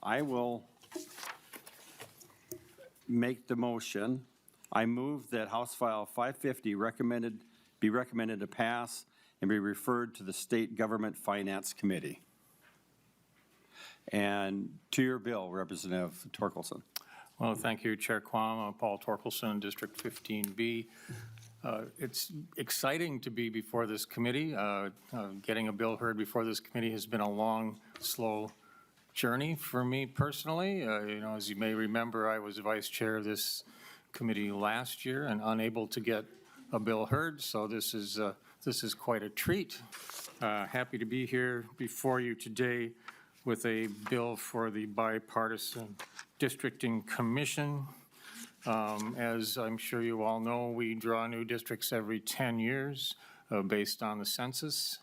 I will make the motion. I move that House File 550 be recommended to pass and be referred to the State Government Finance Committee. And to your bill, Representative Torkelson. Well, thank you, Chair Quam. Paul Torkelson, District 15B. It's exciting to be before this committee. Getting a bill heard before this committee has been a long, slow journey for me personally. As you may remember, I was vice chair of this committee last year and unable to get a bill heard, so this is quite a treat. Happy to be here before you today with a bill for the Bipartisan Redistricting Commission. As I'm sure you all know, we draw new districts every 10 years based on the census.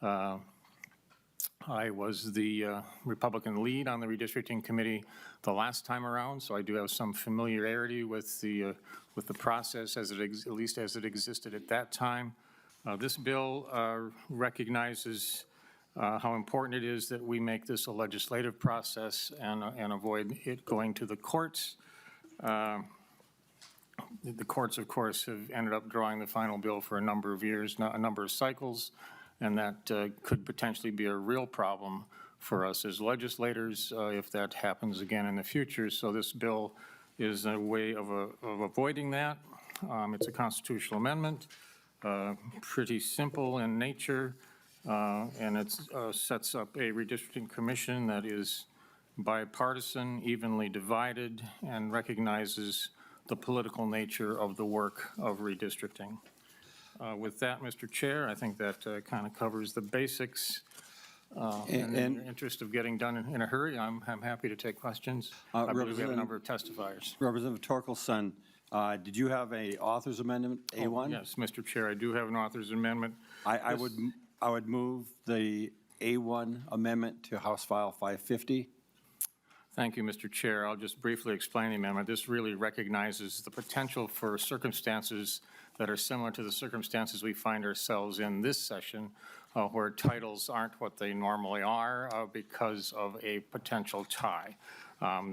I was the Republican lead on the redistricting committee the last time around, so I do have some familiarity with the process as at least as it existed at that time. This bill recognizes how important it is that we make this a legislative process and avoid it going to the courts. The courts, of course, have ended up drawing the final bill for a number of years, a number of cycles, and that could potentially be a real problem for us as legislators if that happens again in the future. So this bill is a way of avoiding that. It's a constitutional amendment, pretty simple in nature, and it sets up a redistricting commission that is bipartisan, evenly divided, and recognizes the political nature of the work of redistricting. With that, Mr. Chair, I think that kind of covers the basics. And in the interest of getting done in a hurry, I'm happy to take questions. I believe we have a number of testifiers. Representative Torkelson, did you have a author's amendment A1? Yes, Mr. Chair, I do have an author's amendment. I would move the A1 amendment to House File 550. Thank you, Mr. Chair. I'll just briefly explain the amendment. This really recognizes the potential for circumstances that are similar to the circumstances we find ourselves in this session, where titles aren't what they normally are because of a potential tie.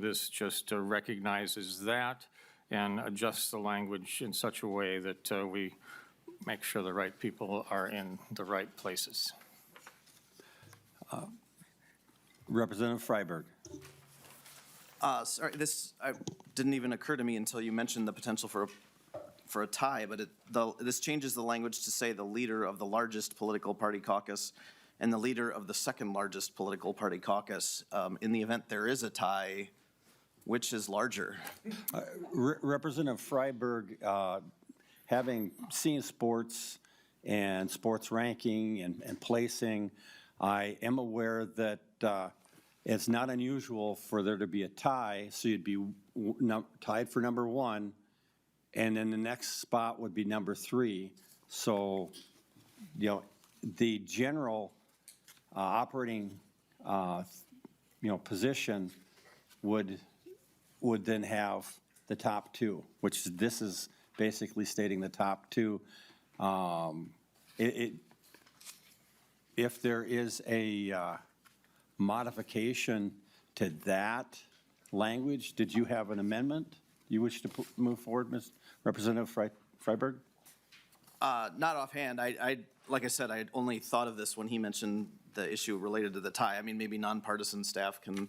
This just recognizes that and adjusts the language in such a way that we make sure the right people are in the right places. Representative Freiberg. Sorry, this didn't even occur to me until you mentioned the potential for a tie, but this changes the language to say the leader of the largest political party caucus and the leader of the second largest political party caucus. In the event there is a tie, which is larger? Representative Freiberg, having seen sports and sports ranking and placing, I am aware that it's not unusual for there to be a tie, so you'd be tied for number one, and then the next spot would be number three. So, the general operating, position would then have the top two, which this is basically stating the top two. If there is a modification to that language, did you have an amendment you wish to move forward, Ms. Representative Freiberg? Not offhand. Like I said, I had only thought of this when he mentioned the issue related to the tie. I mean, maybe nonpartisan staff can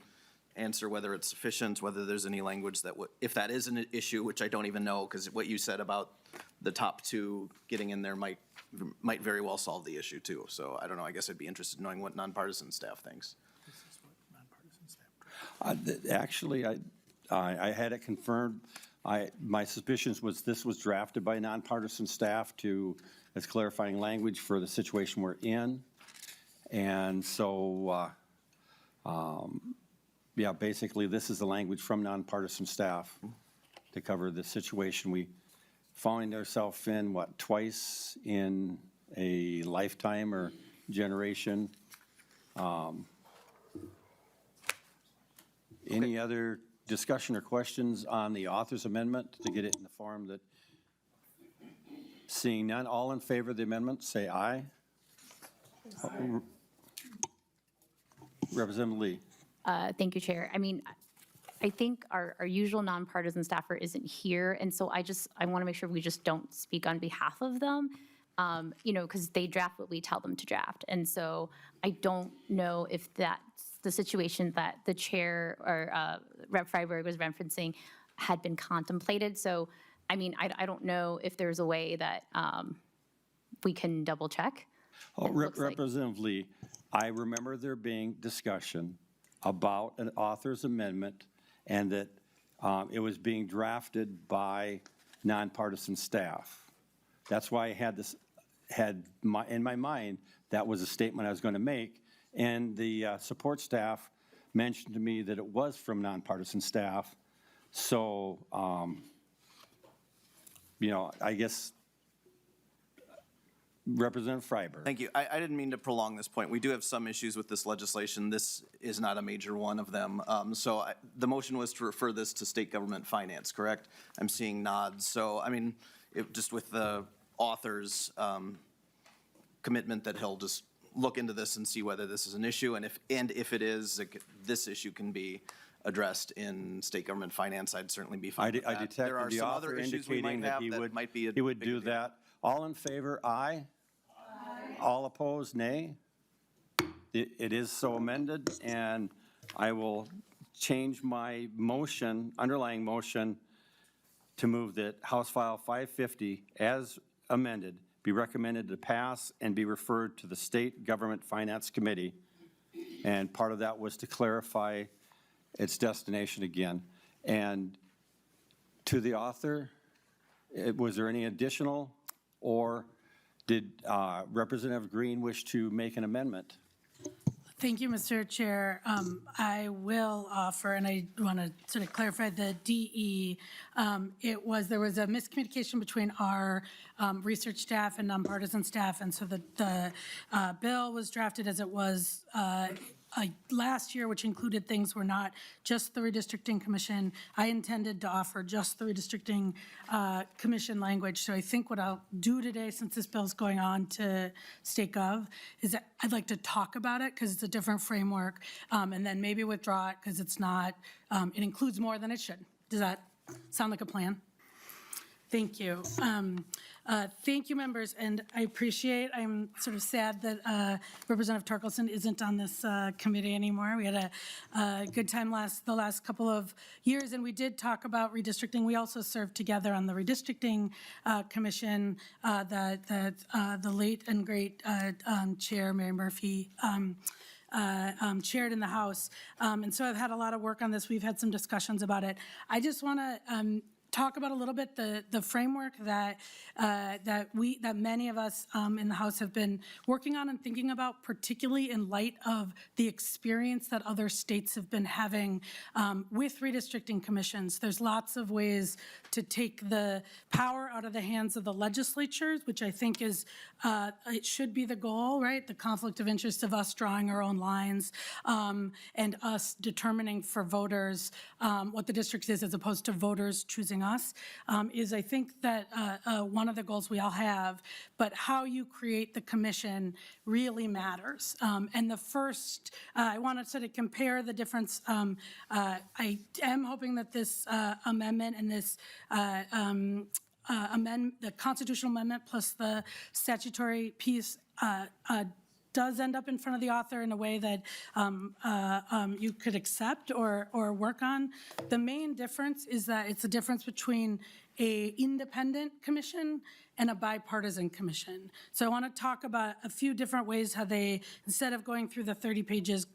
answer whether it's sufficient, whether there's any language that would, if that is an issue, which I don't even know, because what you said about the top two getting in there might very well solve the issue too. So I don't know. I guess I'd be interested in knowing what nonpartisan staff thinks. This is what nonpartisan staff. Actually, I had it confirmed. My suspicions was this was drafted by nonpartisan staff as clarifying language for the situation we're in. And so, yeah, basically this is the language from nonpartisan staff to cover the situation we find ourselves in, twice in a lifetime or generation. Any other discussion or questions on the author's amendment to get it in the form that, seeing none, all in favor of the amendment, say aye. Representative Lee. Thank you, Chair. I mean, I think our usual nonpartisan staffer isn't here, and so I want to make sure we just don't speak on behalf of them, because they draft what we tell them to draft. And so I don't know if that's the situation that the chair or Rep. Freiberg was referencing had been contemplated. So, I mean, I don't know if there's a way that we can double check. Representative Lee, I remember there being discussion about an author's amendment and that it was being drafted by nonpartisan staff. That's why I had this, in my mind, that was a statement I was going to make. And the support staff mentioned to me that it was from nonpartisan staff. So, I guess Representative Freiberg. Thank you. I didn't mean to prolong this point. We do have some issues with this legislation. This is not a major one of them. The motion was to refer this to state government finance, correct? I'm seeing nods. So, I mean, just with the author's commitment that he'll just look into this and see whether this is an issue, and if it is, this issue can be addressed in state government finance, I'd certainly be fine with that. I detected the author indicating that he would do that. All in favor, aye. All opposed, nay. It is so amended, and I will change my motion, underlying motion, to move that House File 550, as amended, be recommended to pass and be referred to the State Government Finance Committee. And part of that was to clarify its destination again. And to the author, was there any additional, or did Representative Green wish to make an amendment? Thank you, Mr. Chair. I will offer, and I want to sort of clarify the DE. There was a miscommunication between our research staff and nonpartisan staff, and so the bill was drafted as it was last year, which included things were not just the Redistricting Commission. I intended to offer just the Redistricting Commission language. So I think what I'll do today, since this bill is going on to State Gov, is that I'd like to talk about it because it's a different framework, and then maybe withdraw it because it's not, it includes more than it should. Does that sound like a plan? Thank you. Thank you, members, and I appreciate, I'm sort of sad that Representative Torkelson isn't on this committee anymore. We had a good time the last couple of years, and we did talk about redistricting. We also served together on the Redistricting Commission that the late and great Chair Mary Murphy chaired in the House. And so I've had a lot of work on this. We've had some discussions about it. I just want to talk about a little bit the framework that many of us in the House have been working on and thinking about, particularly in light of the experience that other states have been having with redistricting commissions. There's lots of ways to take the power out of the hands of the legislatures, which I think is it should be the goal, right? The conflict of interest of us drawing our own lines and us determining for voters what the district is as opposed to voters choosing us is, I think, that one of the goals we all have, but how you create the commission really matters. And the first, I want to sort of compare the difference. I am hoping that this amendment and this the constitutional amendment plus the statutory piece does end up in front of the author in a way that you could accept or work on. The main difference is that it's a difference between an independent commission and a bipartisan commission. So I want to talk about a few different ways how they, instead of going through the 30 pages,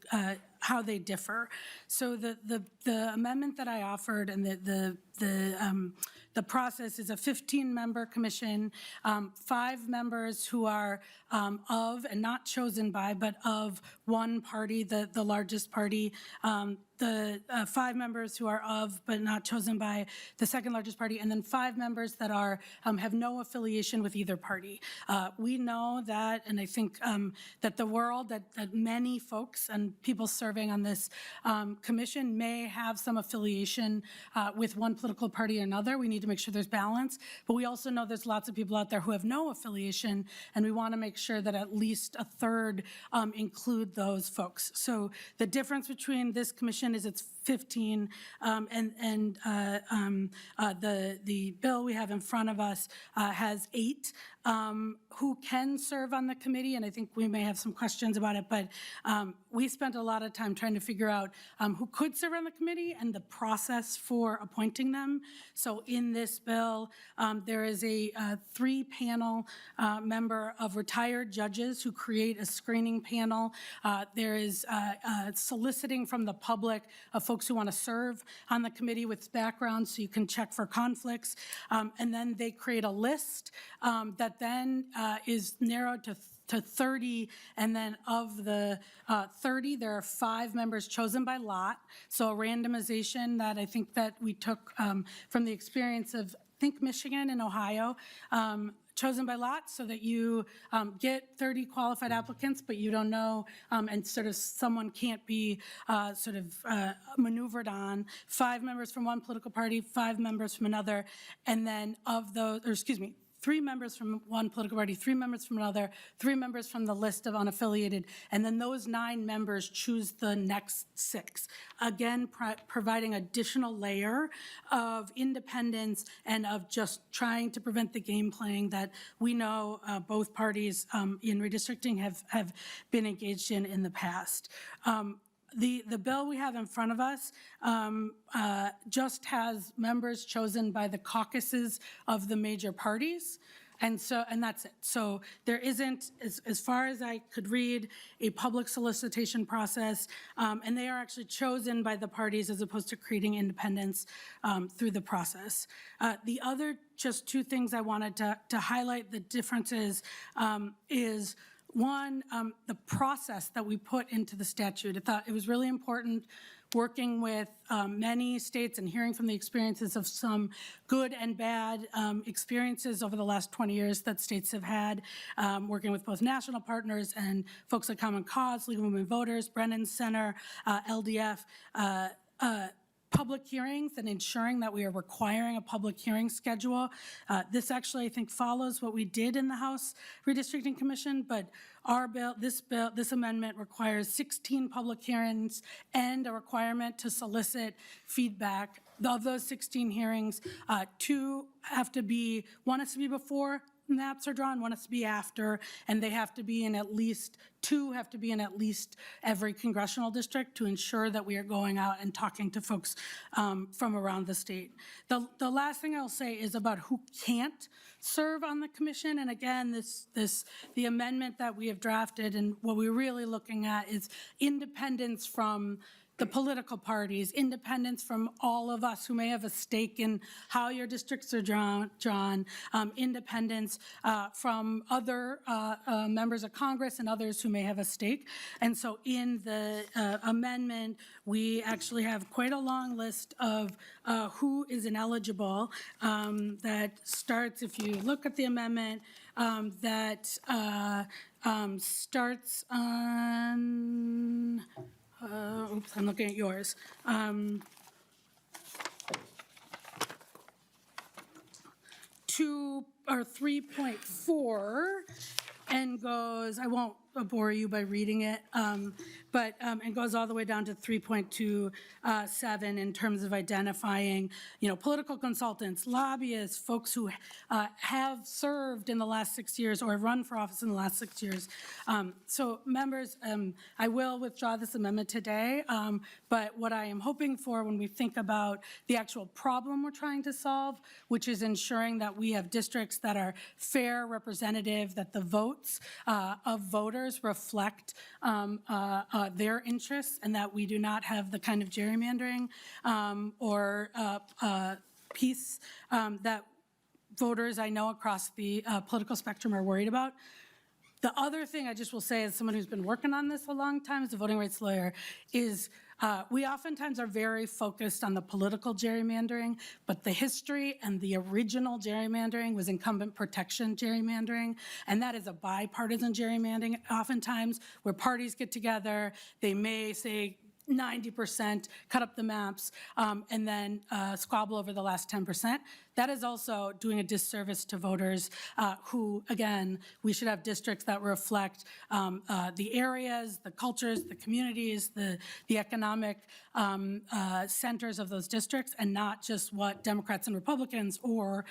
how they differ. So the amendment that I offered and the process is a 15-member commission, 5 members who are of and not chosen by, but of one party, the largest party. the 5 members who are of but not chosen by the second largest party, and then 5 members that are have no affiliation with either party. We know that, and I think that the world, that many folks and people serving on this commission may have some affiliation with one political party or another. We need to make sure there's balance, but we also know there's lots of people out there who have no affiliation, and we want to make sure that at least a third include those folks. So the difference between this commission is it's 15, and the bill we have in front of us has 8 who can serve on the committee, and I think we may have some questions about it, but we spent a lot of time trying to figure out who could serve on the committee and the process for appointing them. So in this bill, there is a 3-panel member of retired judges who create a screening panel. There is soliciting from the public of folks who want to serve on the committee with backgrounds so you can check for conflicts. And then they create a list that then is narrowed to 30, and then of the 30, there are 5 members chosen by lot. So a randomization that I think that we took from the experience of, I think, Michigan and Ohio, chosen by lot, so that you get 30 qualified applicants, but you don't know, and sort of someone can't be maneuvered on. 5 members from one political party, 5 members from another, and then of those, 3 members from one political party, 3 members from another, 3 members from the list of unaffiliated, and then those 9 members choose the next 6. Again, providing additional layer of independence and of just trying to prevent the game playing that we know both parties in redistricting have been engaged in the past. The bill we have in front of us just has members chosen by the caucuses of the major parties. And that's it. So there isn't, as far as I could read, a public solicitation process, and they are actually chosen by the parties as opposed to creating independence through the process. The other just 2 things I wanted to highlight the differences is, one, the process that we put into the statute. I thought it was really important working with many states and hearing from the experiences of some good and bad experiences over the last 20 years that states have had, working with both national partners and folks like Common Cause, League of Women Voters, Brennan Center, LDF, public hearings and ensuring that we are requiring a public hearing schedule. This actually, I think, follows what we did in the House Redistricting Commission, but our bill, this amendment requires 16 public hearings and a requirement to solicit feedback. Of those 16 hearings, 2 have to be, one has to be before maps are drawn, one has to be after, and they have to be in at least, 2 have to be in at least every congressional district to ensure that we are going out and talking to folks from around the state. The last thing I'll say is about who can't serve on the commission, and again, the amendment that we have drafted and what we're really looking at is independence from the political parties, independence from all of us who may have a stake in how your districts are drawn, independence from other members of Congress and others who may have a stake. And so in the amendment, we actually have quite a long list of who is ineligible that starts, if you look at the amendment, that starts on, oops, I'm looking at yours. 2 or 3.4 and goes, I won't bore you by reading it, but it goes all the way down to 3.27 in terms of identifying, political consultants, lobbyists, folks who have served in the last 6 years or have run for office in the last 6 years. So members, I will withdraw this amendment today, but what I am hoping for when we think about the actual problem we're trying to solve, which is ensuring that we have districts that are fair, representative, that the votes of voters reflect their interests, and that we do not have the kind of gerrymandering or piece that voters I know across the political spectrum are worried about. The other thing I just will say, as someone who's been working on this a long time as a voting rights lawyer, is We oftentimes are very focused on the political gerrymandering, but the history and the original gerrymandering was incumbent protection gerrymandering, and that is a bipartisan gerrymandering oftentimes where parties get together, they may say 90%, cut up the maps, and then squabble over the last 10%. That is also doing a disservice to voters who, again, we should have districts that reflect the areas, the cultures, the communities, the economic centers of those districts, and not just what Democrats and Republicans or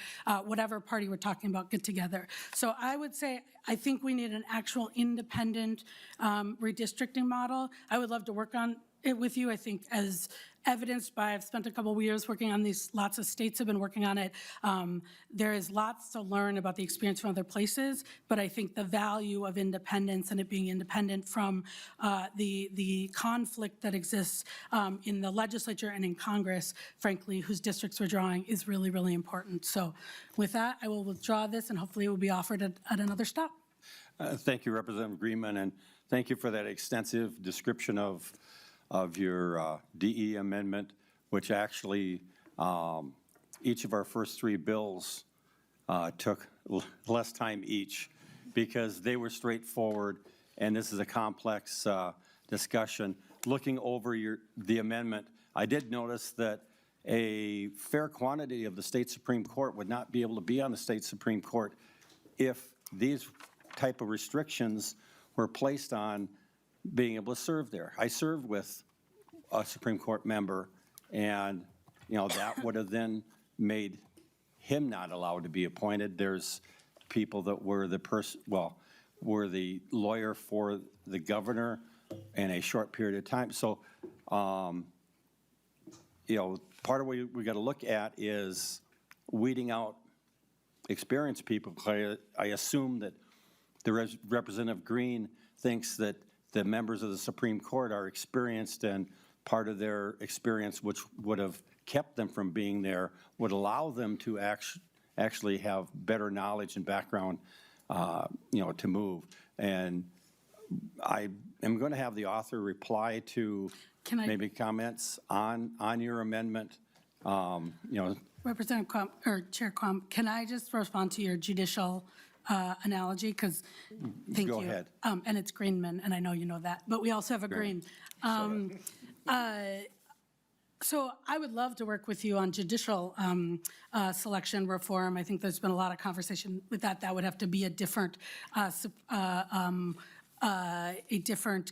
whatever party we're talking about get together. So I would say I think we need an actual independent redistricting model. I would love to work on it with you. I think as evidenced by, I've spent a couple of years working on these, lots of states have been working on it. There is lots to learn about the experience from other places, but I think the value of independence and it being independent from the conflict that exists in the legislature and in Congress, frankly, whose districts we're drawing is really, really important. So with that, I will withdraw this and hopefully it will be offered at another stop. Thank you, Representative Greenman, and thank you for that extensive description of your DE amendment, which actually each of our first three bills took less time each because they were straightforward, and this is a complex discussion. Looking over the amendment, I did notice that a fair quantity of the state Supreme Court would not be able to be on the state Supreme Court if these type of restrictions were placed on being able to serve there. I served with a Supreme Court member, and that would have then made him not allowed to be appointed. There's people that were were the lawyer for the governor in a short period of time. So, part of what we got to look at is weeding out experienced people. I assume that the Representative Green thinks that the members of the Supreme Court are experienced, and part of their experience, which would have kept them from being there, would allow them to actually have better knowledge and background, to move. And I am going to have the author reply to maybe comments on your amendment. Representative Quam, or Chair Quam, can I just respond to your judicial analogy? Because, thank you. Go ahead. And it's Greenman, and I know you know that, but we also have a Green. So I would love to work with you on judicial selection reform. I think there's been a lot of conversation with that. That would have to be a different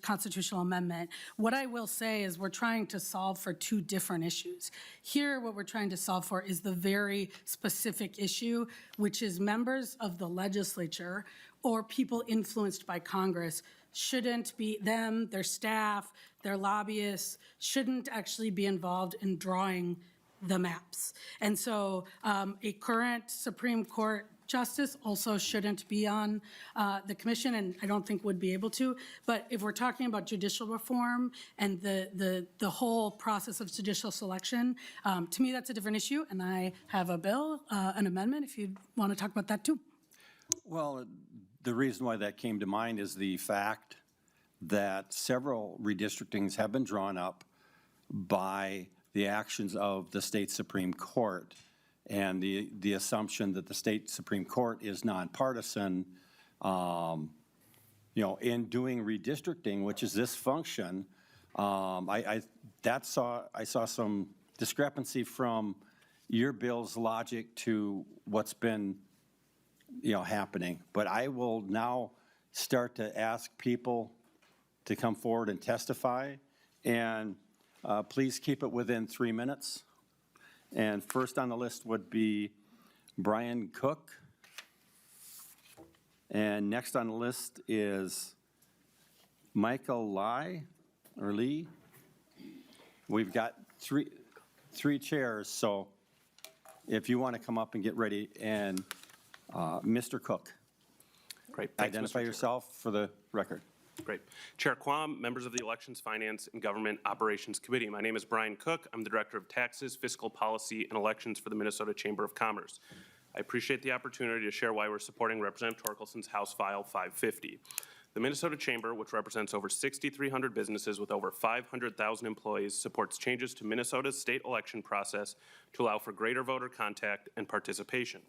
constitutional amendment. What I will say is we're trying to solve for two different issues. Here, what we're trying to solve for is the very specific issue, which is members of the legislature or people influenced by Congress shouldn't be, them, their staff, their lobbyists, shouldn't actually be involved in drawing the maps. And so a current Supreme Court justice also shouldn't be on the commission, and I don't think would be able to. But if we're talking about judicial reform and the whole process of judicial selection, to me that's a different issue, and I have a bill, an amendment, if you'd want to talk about that too. Well, the reason why that came to mind is the fact that several redistrictings have been drawn up by the actions of the state Supreme Court, and the assumption that the state Supreme Court is nonpartisan, in doing redistricting, which is this function, I saw some discrepancy from your bill's logic to what's been happening. But I will now start to ask people to come forward and testify, and please keep it within 3 minutes. And first on the list would be Brian Cook. And next on the list is Michael Lee. We've got three chairs, so if you want to come up and get ready, and Mr. Cook. Great. Thanks, Identify Mr. yourself for the record. Great. Chair Quam, members of the Elections, Finance, and Government Operations Committee. My name is Brian Cook. I'm the Director of Taxes, Fiscal Policy, and Elections for the Minnesota Chamber of Commerce. I appreciate the opportunity to share why we're supporting Representative Torkelson's House File 550. The Minnesota Chamber, which represents over 6,300 businesses with over 500,000 employees, supports changes to Minnesota's state election process to allow for greater voter contact and participation.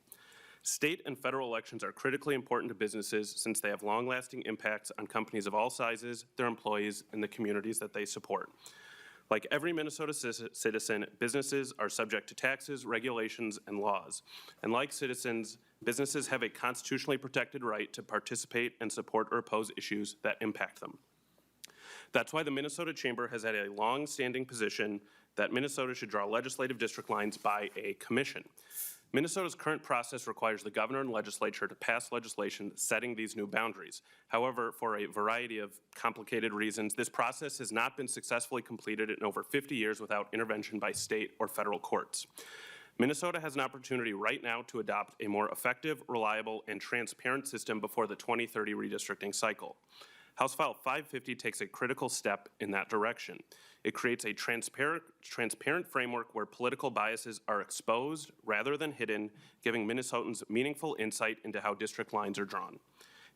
State and federal elections are critically important to businesses since they have long-lasting impacts on companies of all sizes, their employees, and the communities that they support. Like every Minnesota citizen, businesses are subject to taxes, regulations, and laws. And like citizens, businesses have a constitutionally protected right to participate and support or oppose issues that impact them. That's why the Minnesota Chamber has had a long-standing position that Minnesota should draw legislative district lines by a commission. Minnesota's current process requires the governor and legislature to pass legislation setting these new boundaries. However, for a variety of complicated reasons, this process has not been successfully completed in over 50 years without intervention by state or federal courts. Minnesota has an opportunity right now to adopt a more effective, reliable, and transparent system before the 2030 redistricting cycle. House File 550 takes a critical step in that direction. It creates a transparent framework where political biases are exposed rather than hidden, giving Minnesotans meaningful insight into how district lines are drawn.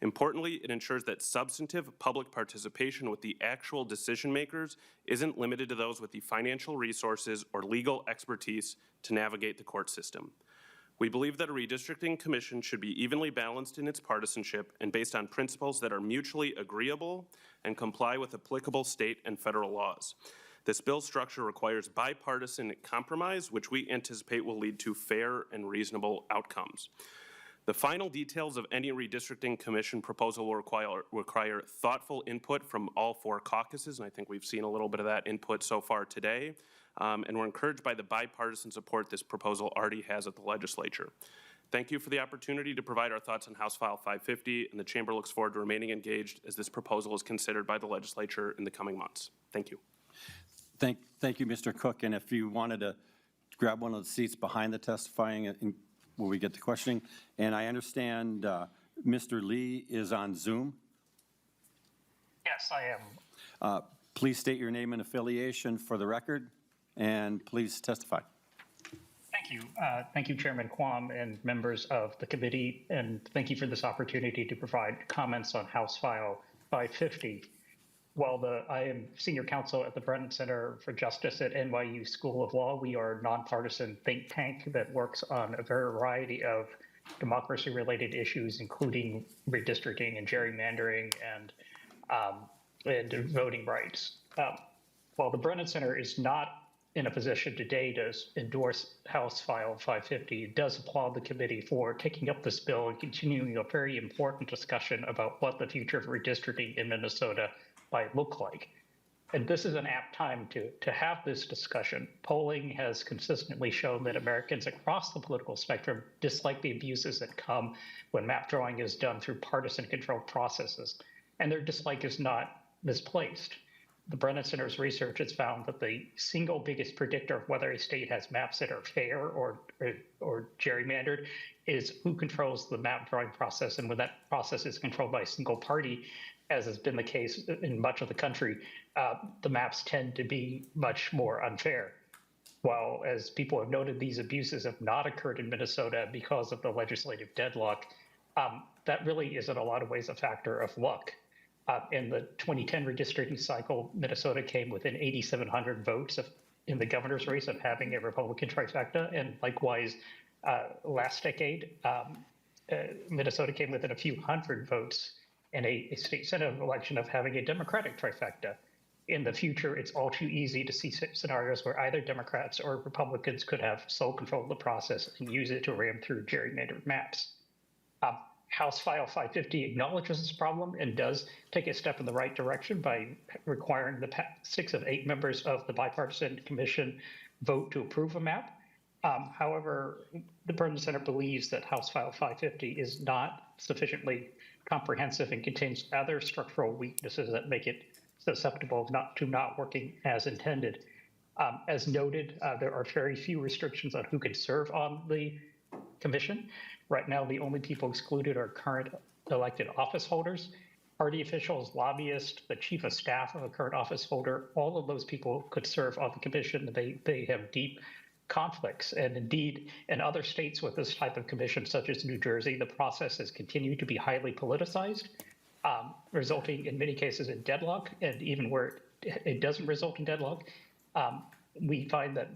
Importantly, it ensures that substantive public participation with the actual decision makers isn't limited to those with the financial resources or legal expertise to navigate the court system. We believe that a redistricting commission should be evenly balanced in its partisanship and based on principles that are mutually agreeable and comply with applicable state and federal laws. This bill structure requires bipartisan compromise, which we anticipate will lead to fair and reasonable outcomes. The final details of any redistricting commission proposal will require thoughtful input from all four caucuses, and I think we've seen a little bit of that input so far today. And we're encouraged by the bipartisan support this proposal already has at the legislature. Thank you for the opportunity to provide our thoughts on House File 550, and the Chamber looks forward to remaining engaged as this proposal is considered by the legislature in the coming months. Thank you. Thank you, Mr. Cook. And if you wanted to grab one of the seats behind the testifying when we get to questioning. And I understand Mr. Lee is on Zoom. Yes, I am. Please state your name and affiliation for the record, and please testify. Thank you. Thank you, Chairman Quam and members of the committee, and thank you for this opportunity to provide comments on House File 550. While I am senior counsel at the Brennan Center for Justice at NYU School of Law, we are a nonpartisan think tank that works on a variety of democracy-related issues, including redistricting and gerrymandering and voting rights. While the Brennan Center is not in a position today to endorse House File 550, it does applaud the committee for taking up this bill and continuing a very important discussion about what the future of redistricting in Minnesota might look like. And this is an apt time to have this discussion. Polling has consistently shown that Americans across the political spectrum dislike the abuses that come when map drawing is done through partisan controlled processes, and their dislike is not misplaced. The Brennan Center's research has found that the single biggest predictor of whether a state has maps that are fair or gerrymandered is who controls the map drawing process. And when that process is controlled by a single party, as has been the case in much of the country, the maps tend to be much more unfair. While, as people have noted, these abuses have not occurred in Minnesota because of the legislative deadlock, that really is in a lot of ways a factor of luck. In the 2010 redistricting cycle, Minnesota came within 8,700 votes in the governor's race of having a Republican trifecta, and likewise, last decade, Minnesota came within a few hundred votes in a state senate election of having a Democratic trifecta. In the future, it's all too easy to see scenarios where either Democrats or Republicans could have sole control of the process and use it to ram through gerrymandered maps. House File 550 acknowledges this problem and does take a step in the right direction by requiring the 6 of 8 members of the Bipartisan Commission vote to approve a map. However, the Brennan Center believes that House File 550 is not sufficiently comprehensive and contains other structural weaknesses that make it susceptible to not working as intended. As noted, there are very few restrictions on who can serve on the commission. Right now, the only people excluded are current elected office holders, party officials, lobbyists, the chief of staff of a current office holder. All of those people could serve on the commission. They have deep conflicts. And indeed, in other states with this type of commission, such as New Jersey, the process has continued to be highly politicized. resulting in many cases in deadlock, and even where it doesn't result in deadlock, we find that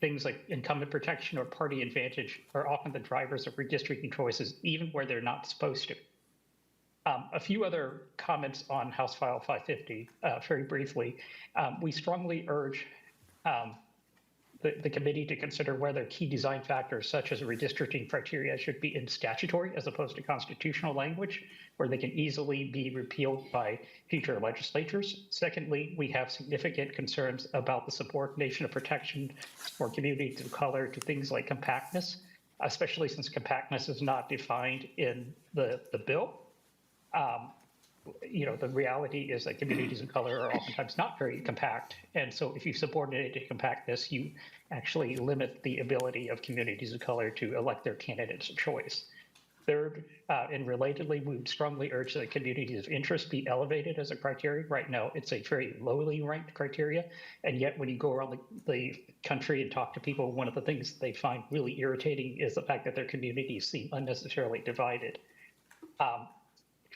things like incumbent protection or party advantage are often the drivers of redistricting choices, even where they're not supposed to. A few other comments on House File 550, very briefly. We strongly urge the committee to consider whether key design factors such as redistricting criteria should be in statutory as opposed to constitutional language, where they can easily be repealed by future legislatures. Secondly, we have significant concerns about the subordination of protection for communities of color to things like compactness, especially since compactness is not defined in the bill. The reality is that communities of color are oftentimes not very compact. And so if you subordinate it to compactness, you actually limit the ability of communities of color to elect their candidates of choice. Third, and relatedly, we would strongly urge that communities of interest be elevated as a criteria. Right now, it's a very lowly ranked criteria. And yet when you go around the country and talk to people, one of the things they find really irritating is the fact that their communities seem unnecessarily divided.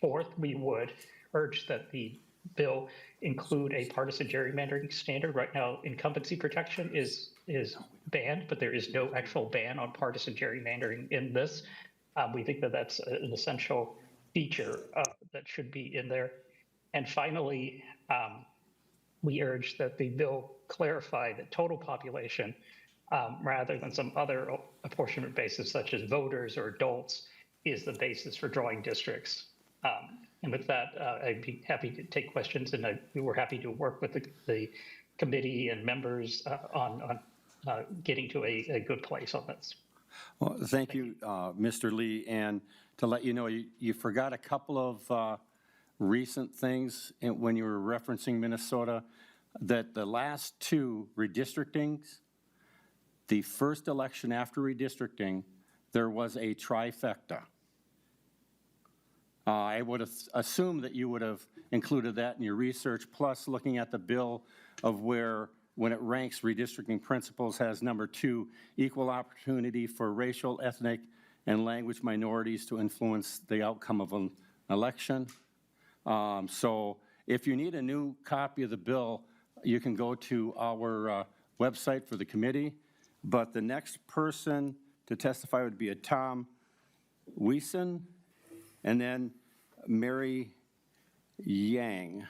Fourth, we would urge that the bill include a partisan gerrymandering standard. Right now, incumbency protection is banned, but there is no actual ban on partisan gerrymandering in this. We think that that's an essential feature that should be in there. And finally, we urge that the bill clarify the total population rather than some other apportionment basis, such as voters or adults, is the basis for drawing districts. And with that, I'd be happy to take questions, and we were happy to work with the committee and members on getting to a good place on this. Well, thank you, Mr. Lee. And to let you know, you forgot a couple of recent things when you were referencing Minnesota, that the last two redistrictings, the first election after redistricting, there was a trifecta. I would assume that you would have included that in your research, plus looking at the bill of where, when it ranks redistricting principles, has number 2, equal opportunity for racial, ethnic, and language minorities to influence the outcome of an election. So if you need a new copy of the bill, you can go to our website for the committee. But the next person to testify would be a Tom Wiesen, and then Mary Yang,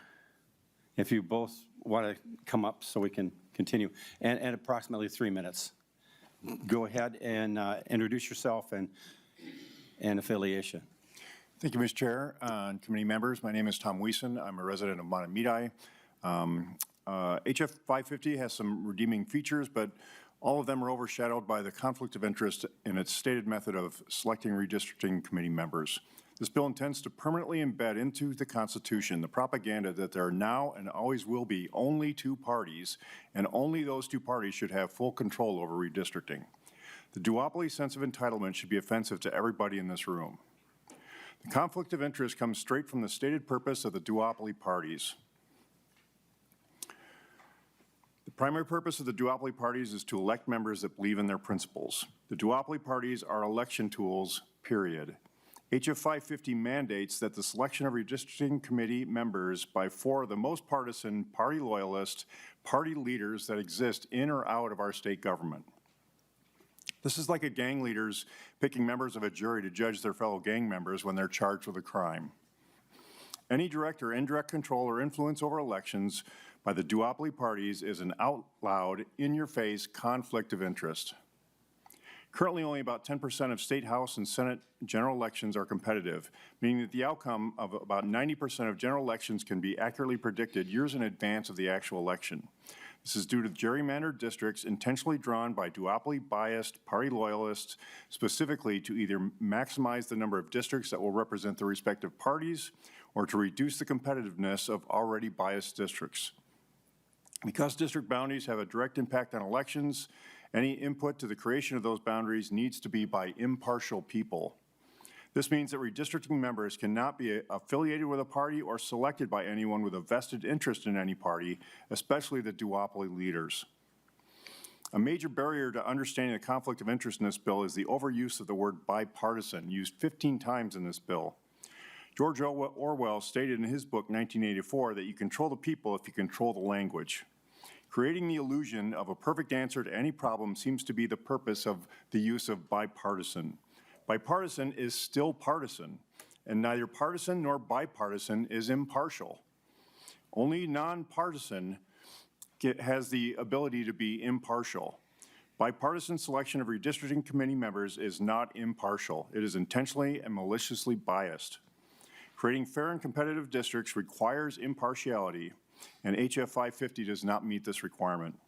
if you both want to come up so we can continue, and approximately 3 minutes. Go ahead and introduce yourself and affiliation. Thank you, Mr. Chair and committee members. My name is Tom Wiesen. I'm a resident of Mahtomedi. HF550 has some redeeming features, but all of them are overshadowed by the conflict of interest in its stated method of selecting redistricting committee members. This bill intends to permanently embed into the Constitution the propaganda that there are now and always will be only 2 parties, and only those 2 parties should have full control over redistricting. The duopoly sense of entitlement should be offensive to everybody in this room. The conflict of interest comes straight from the stated purpose of the duopoly parties. The primary purpose of the duopoly parties is to elect members that believe in their principles. The duopoly parties are election tools, period. HF550 mandates that the selection of redistricting committee members by 4 of the most partisan, party loyalist, party leaders that exist in or out of our state government. This is like a gang leaders picking members of a jury to judge their fellow gang members when they're charged with a crime. Any direct or indirect control or influence over elections by the duopoly parties is an out loud, in-your-face conflict of interest. Currently, only about 10% of state, house, and Senate general elections are competitive, meaning that the outcome of about 90% of general elections can be accurately predicted years in advance of the actual election. This is due to gerrymandered districts intentionally drawn by duopoly-biased party loyalists, specifically to either maximize the number of districts that will represent the respective parties or to reduce the competitiveness of already biased districts. Because district boundaries have a direct impact on elections, any input to the creation of those boundaries needs to be by impartial people. This means that redistricting members cannot be affiliated with a party or selected by anyone with a vested interest in any party, especially the duopoly leaders. A major barrier to understanding the conflict of interest in this bill is the overuse of the word bipartisan, used 15 times in this bill. George Orwell stated in his book, 1984, that you control the people if you control the language. Creating the illusion of a perfect answer to any problem seems to be the purpose of the use of bipartisan. Bipartisan is still partisan, and neither partisan nor bipartisan is impartial. Only nonpartisan has the ability to be impartial. Bipartisan selection of redistricting committee members is not impartial. It is intentionally and maliciously biased. Creating fair and competitive districts requires impartiality, and HF550 does not meet this requirement.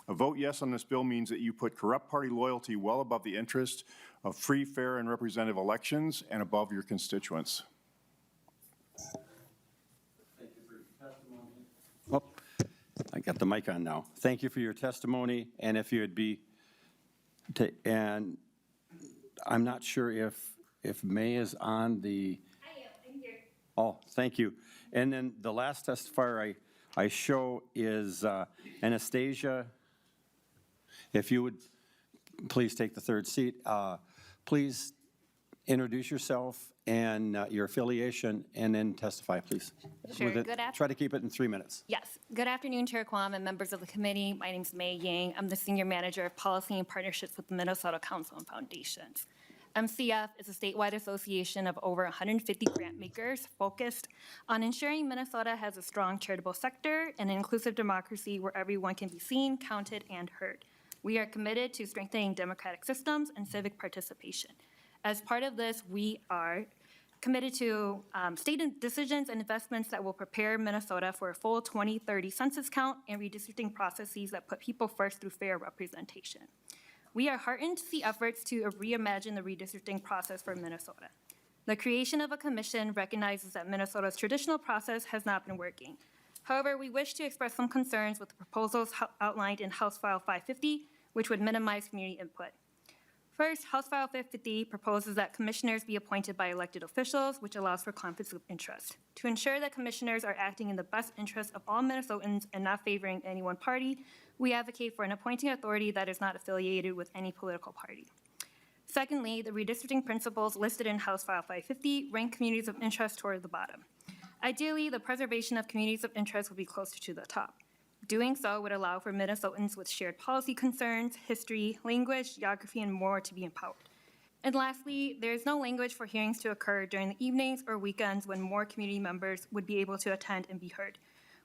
A vote yes on this bill means that you put corrupt party loyalty well above the interest of free, fair, and representative elections and above your constituents. Oh, I got the mic on now. Thank you for your testimony, and if you would be, and I'm not sure if May is on the. I'm here. Oh, thank you. And then the last testifier I show is Anastasia. If you would please take the third seat. Please introduce yourself and your affiliation, and then testify, please. Sure. Try to keep it in 3 minutes. Yes. Good afternoon, Chair Quam and members of the committee. My name is May Yang. I'm the Senior Manager of Policy and Partnerships with the Minnesota Council on Foundations. MCF is a statewide association of over 150 grant makers focused on ensuring Minnesota has a strong charitable sector and an inclusive democracy where everyone can be seen, counted, and heard. We are committed to strengthening democratic systems and civic participation. As part of this, we are committed to state decisions and investments that will prepare Minnesota for a full 2030 census count and redistricting processes that put people first through fair representation. We are heartened to see efforts to reimagine the redistricting process for Minnesota. The creation of a commission recognizes that Minnesota's traditional process has not been working. However, we wish to express some concerns with the proposals outlined in House File 550, which would minimize community input. First, House File 550 proposes that commissioners be appointed by elected officials, which allows for conflicts of interest. To ensure that commissioners are acting in the best interest of all Minnesotans and not favoring any one party, we advocate for an appointing authority that is not affiliated with any political party. Secondly, the redistricting principles listed in House File 550 rank communities of interest toward the bottom. Ideally, the preservation of communities of interest would be closer to the top. Doing so would allow for Minnesotans with shared policy concerns, history, language, geography, and more to be empowered. And lastly, there is no language for hearings to occur during the evenings or weekends when more community members would be able to attend and be heard.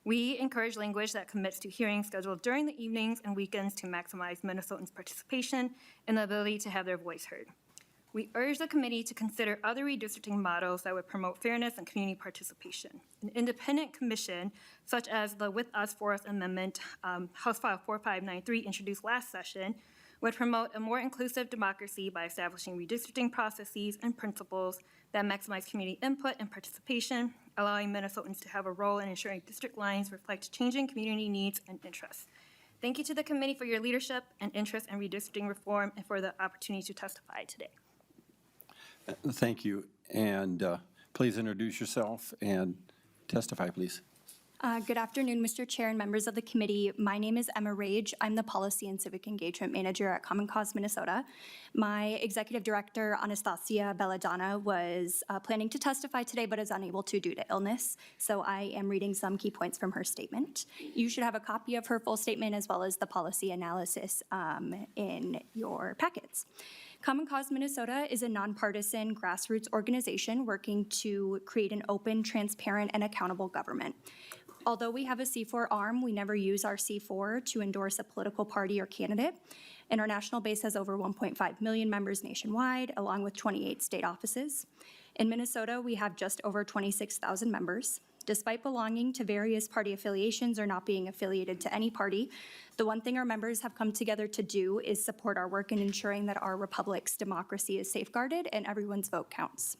We encourage language that commits to hearings scheduled during the evenings and weekends to maximize Minnesotans' participation and the ability to have their voice heard. We urge the committee to consider other redistricting models that would promote fairness and community participation. An independent commission, such as the With Us For Us Amendment, House File 4593, introduced last session, would promote a more inclusive democracy by establishing redistricting processes and principles that maximize community input and participation, allowing Minnesotans to have a role in ensuring district lines reflect changing community needs and interests. Thank you to the committee for your leadership and interest in redistricting reform and for the opportunity to testify today. Thank you. And please introduce yourself and testify, please. Good afternoon, Mr. Chair and members of the committee. My name is Emma Rage. I'm the Policy and Civic Engagement Manager at Common Cause Minnesota. My Executive Director, Anastasia Belladonna, was planning to testify today but is unable to due to illness, so I am reading some key points from her statement. You should have a copy of her full statement as well as the policy analysis in your packets. Common Cause Minnesota is a nonpartisan grassroots organization working to create an open, transparent, and accountable government. Although we have a C4 arm, we never use our C4 to endorse a political party or candidate. And our national base has over 1.5 million members nationwide, along with 28 state offices. In Minnesota, we have just over 26,000 members. Despite belonging to various party affiliations or not being affiliated to any party, the one thing our members have come together to do is support our work in ensuring that our republic's democracy is safeguarded and everyone's vote counts.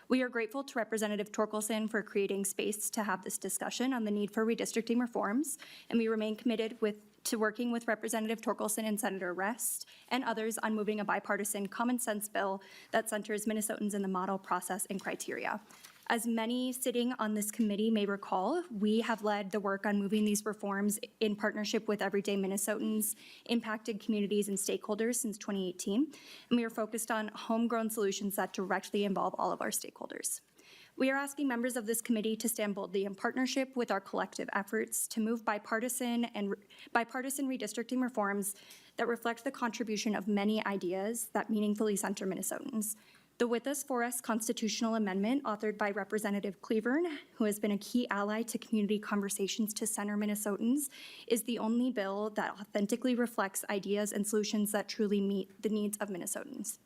We are grateful to Representative Torkelson for creating space to have this discussion on the need for redistricting reforms, and we remain committed to working with Representative Torkelson and Senator Rest and others on moving a bipartisan common sense bill that centers Minnesotans in the model, process, and criteria. As many sitting on this committee may recall, we have led the work on moving these reforms in partnership with everyday Minnesotans, impacted communities, and stakeholders since 2018, and we are focused on homegrown solutions that directly involve all of our stakeholders. We are asking members of this committee to stand boldly in partnership with our collective efforts to move bipartisan redistricting reforms that reflect the contribution of many ideas that meaningfully center Minnesotans. The With Us For Us constitutional amendment, authored by Representative Cleburne, who has been a key ally to community conversations to center Minnesotans, is the only bill that authentically reflects ideas and solutions that truly meet the needs of Minnesotans.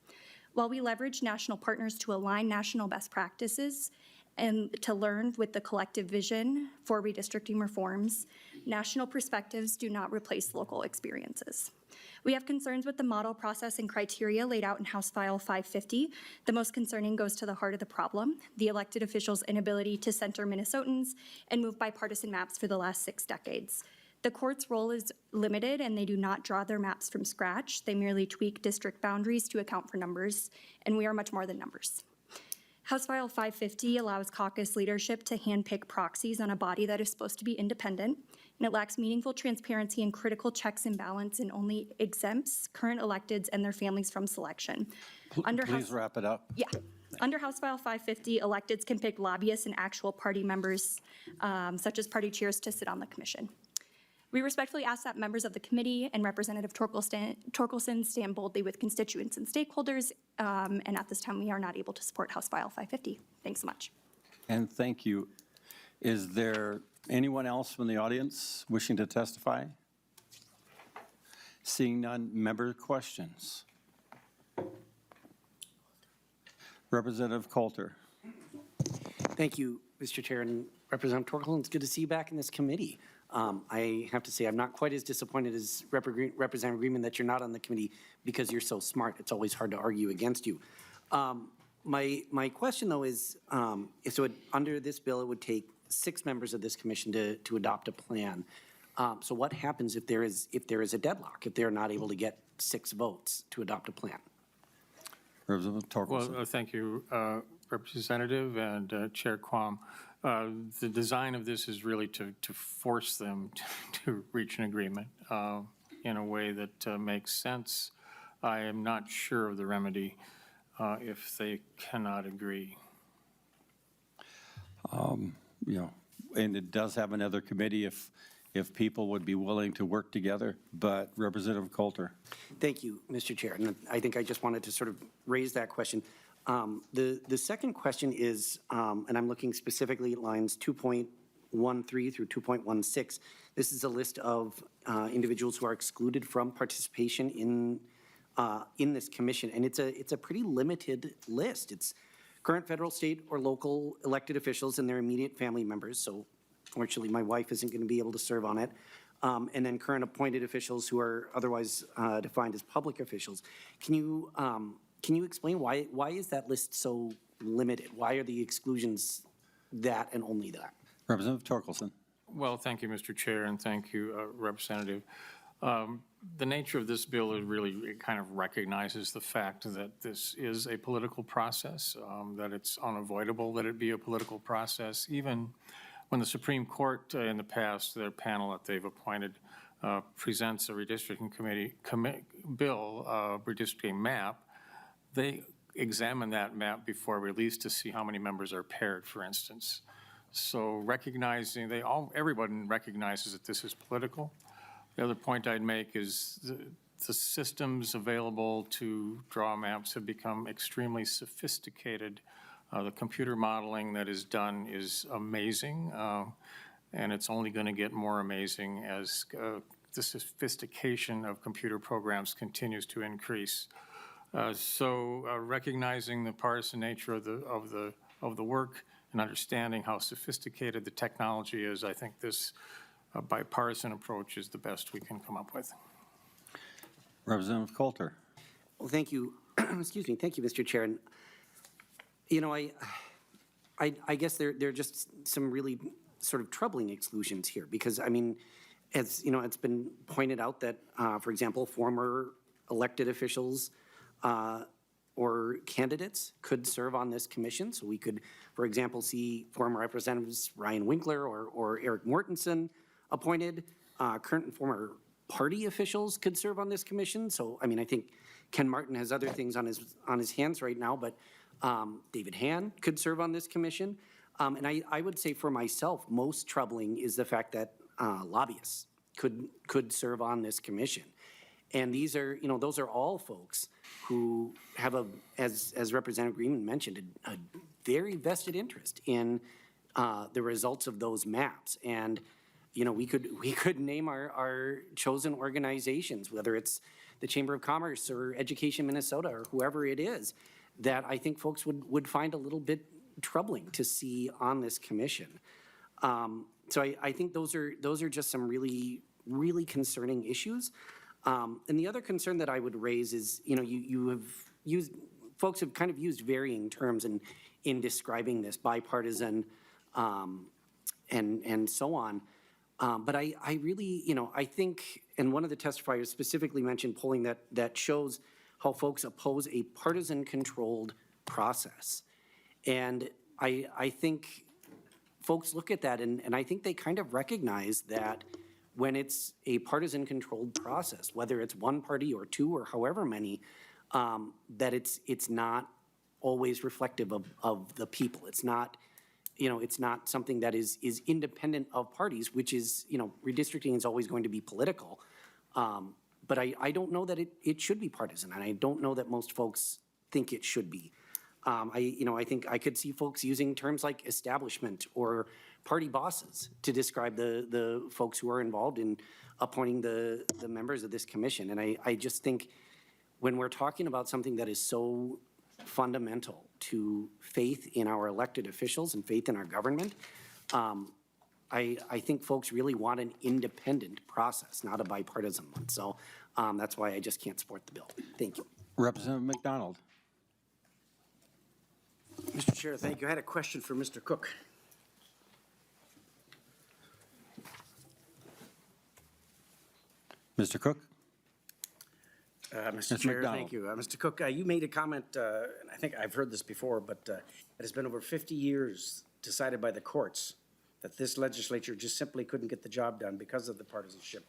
While we leverage national partners to align national best practices and to learn with the collective vision for redistricting reforms, national perspectives do not replace local experiences. We have concerns with the model, process, and criteria laid out in House File 550. The most concerning goes to the heart of the problem, the elected officials' inability to center Minnesotans and move bipartisan maps for the last 6 decades. The court's role is limited, and they do not draw their maps from scratch. They merely tweak district boundaries to account for numbers, and we are much more than numbers. House File 550 allows caucus leadership to handpick proxies on a body that is supposed to be independent, and it lacks meaningful transparency and critical checks and balance and only exempts current electeds and their families from selection. Please wrap it up. Yeah. Under House File 550, electeds can pick lobbyists and actual party members, such as party chairs, to sit on the commission. We respectfully ask that members of the committee and Representative Torkelson stand boldly with constituents and stakeholders, and at this time, we are not able to support House File 550. Thanks so much. And thank you. Is there anyone else from the audience wishing to testify? Seeing none, member questions? Representative Coulter. Thank you, Mr. Chair, and Representative Torkelson. It's good to see you back in this committee. I have to say I'm not quite as disappointed as Representative Greenman that you're not on the committee because you're so smart. It's always hard to argue against you. My question, though, is under this bill, it would take 6 members of this commission to adopt a plan. So what happens if there is a deadlock, if they're not able to get 6 votes to adopt a plan? Representative Torkelson. Well, thank you, Representative and Chair Quam. The design of this is really to force them to reach an agreement in a way that makes sense. I am not sure of the remedy if they cannot agree. And it does have another committee if people would be willing to work together, but Representative Coulter. Thank you, Mr. Chair. And I think I just wanted to sort of raise that question. The second question is, and I'm looking specifically at lines 2.13 through 2.16. This is a list of individuals who are excluded from participation in this commission, and it's a pretty limited list. It's current federal, state, or local elected officials and their immediate family members. So fortunately, my wife isn't going to be able to serve on it. And then current appointed officials who are otherwise defined as public officials. Can you explain why is that list so limited? Why are the exclusions that and only that? Representative Torkelson. Well, thank you, Mr. Chair, and thank you, Representative. The nature of this bill is really, it kind of recognizes the fact that this is a political process, that it's unavoidable that it be a political process. Even when the Supreme Court in the past, their panel that they've appointed presents a redistricting bill, redistricting map, they examine that map before release to see how many members are paired, for instance. So recognizing, everyone recognizes that this is political. The other point I'd make is the systems available to draw maps have become extremely sophisticated. The computer modeling that is done is amazing, and it's only going to get more amazing as the sophistication of computer programs continues to increase. So recognizing the partisan nature of the work and understanding how sophisticated the technology is, I think this bipartisan approach is the best we can come up with. Representative Coulter. Well, thank you. Excuse me. Thank you, Mr. Chair. And, you know, I guess there are just some really sort of troubling exclusions here because, I mean, as you know, it's been pointed out that, for example, former elected officials or candidates could serve on this commission. So we could, for example, see former Representatives Ryan Winkler or Eric Mortensen appointed. Current and former party officials could serve on this commission. So, I mean, I think Ken Martin has other things on his hands right now, but David Hann could serve on this commission. And I would say for myself, most troubling is the fact that lobbyists could serve on this commission. And these are, those are all folks who have as Representative Greenman mentioned, a very vested interest in the results of those maps. And, we could name our chosen organizations, whether it's the Chamber of Commerce or Education Minnesota or whoever it is, that I think folks would find a little bit troubling to see on this commission. So I think those are just some really, really concerning issues. And the other concern that I would raise is, folks have kind of used varying terms in describing this, bipartisan and so on. But I really, I think, and one of the testifiers specifically mentioned polling that shows how folks oppose a partisan-controlled process. And I think folks look at that and I think they kind of recognize that when it's a partisan-controlled process, whether it's one party or two or however many, that it's not always reflective of the people. It's not, it's not something that is independent of parties, which is, redistricting is always going to be political. But I don't know that it should be partisan, and I don't know that most folks think it should be. I think I could see folks using terms like establishment or party bosses to describe the folks who are involved in appointing the members of this commission. And I just think when we're talking about something that is so fundamental to faith in our elected officials and faith in our government, I think folks really want an independent process, not a bipartisan one. So that's why I just can't support the bill. Thank you. Representative McDonald. Mr. Chair, thank you. I had a question for Mr. Cook. Mr. Cook? Mr. Chair, thank you. Mr. Cook, you made a comment, and I think I've heard this before, but it has been over 50 years decided by the courts that this legislature just simply couldn't get the job done because of the partisanship.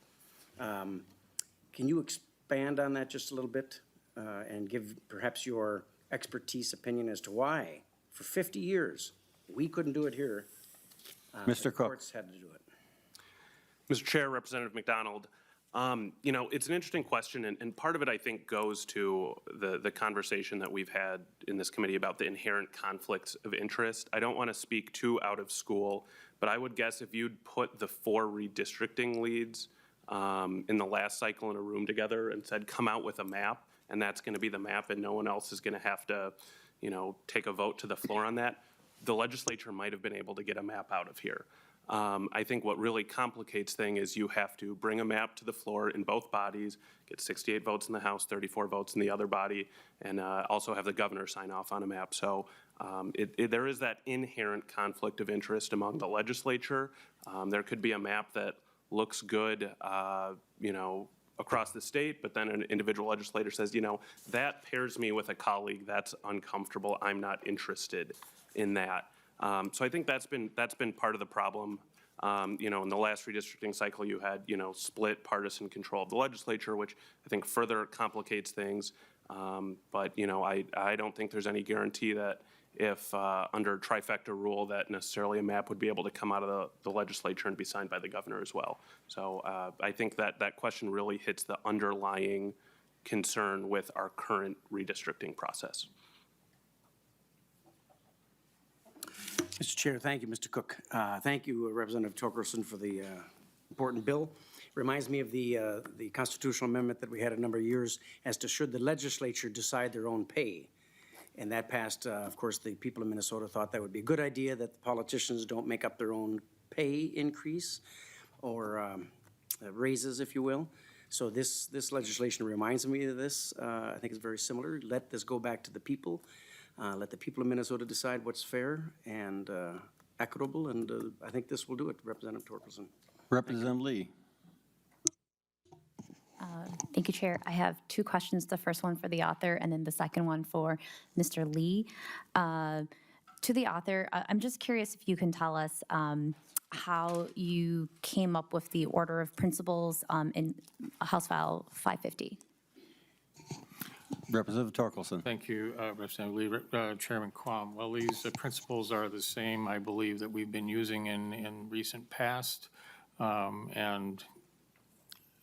Can you expand on that just a little bit and give perhaps your expertise opinion as to why, for 50 years, we couldn't do it here? Mr. The Cook. courts had to do it. Mr. Chair, Representative McDonald, it's an interesting question, and part of it, I think, goes to the conversation that we've had in this committee about the inherent conflicts of interest. I don't want to speak too out of school, but I would guess if you'd put the 4 redistricting leads in the last cycle in a room together and said, come out with a map, and that's going to be the map, and no one else is going to have to, take a vote to the floor on that, the legislature might have been able to get a map out of here. I think what really complicates things is you have to bring a map to the floor in both bodies, get 68 votes in the House, 34 votes in the other body, and also have the governor sign off on a map. So there is that inherent conflict of interest among the legislature. There could be a map that looks good, across the state, but then an individual legislator says, that pairs me with a colleague that's uncomfortable. I'm not interested in that. So I think that's been part of the problem. In the last redistricting cycle, you had, split partisan control of the legislature, which I think further complicates things. But, I don't think there's any guarantee that if under trifecta rule that necessarily a map would be able to come out of the legislature and be signed by the governor as well. So I think that question really hits the underlying concern with our current redistricting process. Mr. Chair, thank you, Mr. Cook. Thank you, Representative Torkelson, for the important bill. Reminds me of the constitutional amendment that we had a number of years as to should the legislature decide their own pay. And that passed, of course, the people of Minnesota thought that would be a good idea, that the politicians don't make up their own pay increase or raises, if you will. So this legislation reminds me of this. I think it's very similar. Let this go back to the people. Let the people of Minnesota decide what's fair and equitable, and I think this will do it, Representative Torkelson. Representative Lee. Thank you, Chair. I have 2 questions, the first one for the author and then the second one for Mr. Lee. To the author, I'm just curious if you can tell us how you came up with the order of principles in House File 550. Representative Torkelson. Thank you, Representative Lee. Chairman Quam. Well, these principles are the same, I believe, that we've been using in recent past. And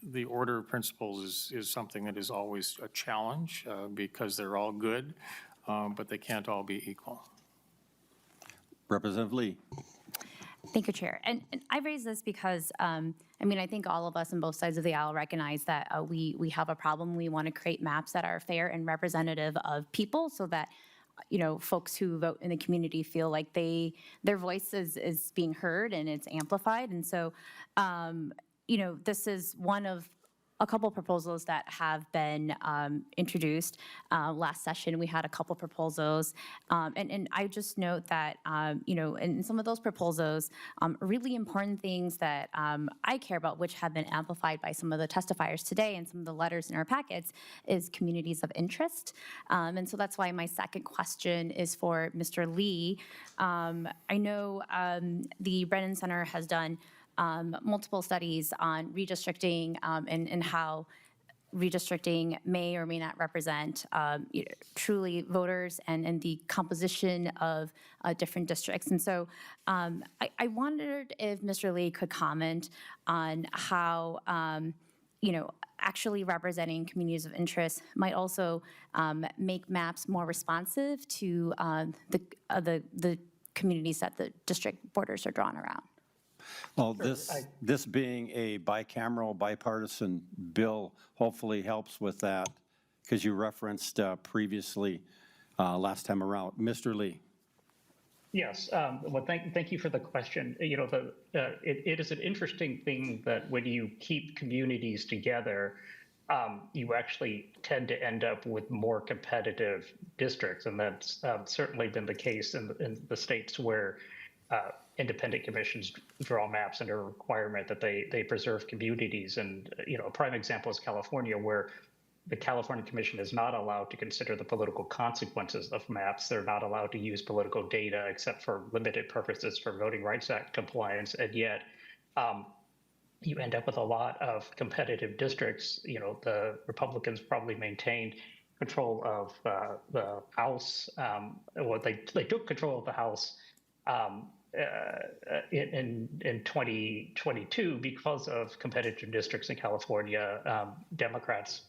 the order of principles is something that is always a challenge because they're all good, but they can't all be equal. Representative Lee. Thank you, Chair. And I raise this because, I think all of us on both sides of the aisle recognize that we have a problem. We want to create maps that are fair and representative of people so that, folks who vote in the community feel like their voice is being heard and it's amplified. And so, this is one of a couple proposals that have been introduced. Last session, we had a couple proposals. And I just note that, in some of those proposals, really important things that I care about, which have been amplified by some of the testifiers today and some of the letters in our packets, is communities of interest. And so that's why my second question is for Mr. Lee. I know the Brennan Center has done multiple studies on redistricting and how redistricting may or may not represent truly voters and the composition of different districts. And so I wondered if Mr. Lee could comment on how, actually representing communities of interest might also make maps more responsive to the communities that the district borders are drawn around. Well, this being a bicameral, bipartisan bill hopefully helps with that, because you referenced previously last time around. Mr. Lee. Yes, well, thank you for the question. It is an interesting thing that when you keep communities together, you actually tend to end up with more competitive districts, and that's certainly been the case in the states where independent commissions draw maps under a requirement that they preserve communities. And, a prime example is California, where the California Commission is not allowed to consider the political consequences of maps. They're not allowed to use political data except for limited purposes for Voting Rights Act compliance. And yet you end up with a lot of competitive districts. The Republicans probably maintained control of the House. They took control of the House in 2022 because of competitive districts in California. Democrats,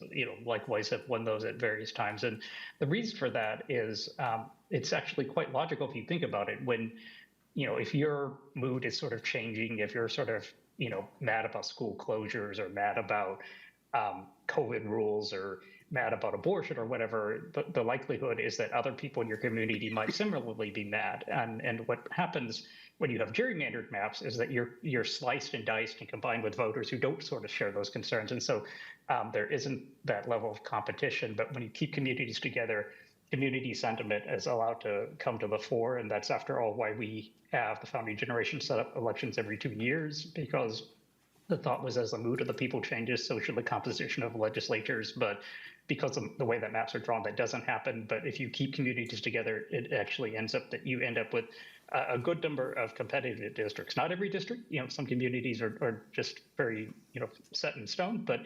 likewise have won those at various times. And the reason for that is it's actually quite logical if you think about it. When, if your mood is sort of changing, if you're sort of, mad about school closures or mad about COVID rules or mad about abortion or whatever, the likelihood is that other people in your community might similarly be mad. And what happens when you have gerrymandered maps is that you're sliced and diced and combined with voters who don't sort of share those concerns. And so there isn't that level of competition. But when you keep communities together, community sentiment is allowed to come to the fore. And that's, after all, why we have the founding generation set up elections every 2 years, because the thought was as the mood of the people changes, so should the composition of legislatures. But because of the way that maps are drawn, that doesn't happen. But if you keep communities together, it actually ends up that you end up with a good number of competitive districts. Not every district, some communities are just very, set in stone. But,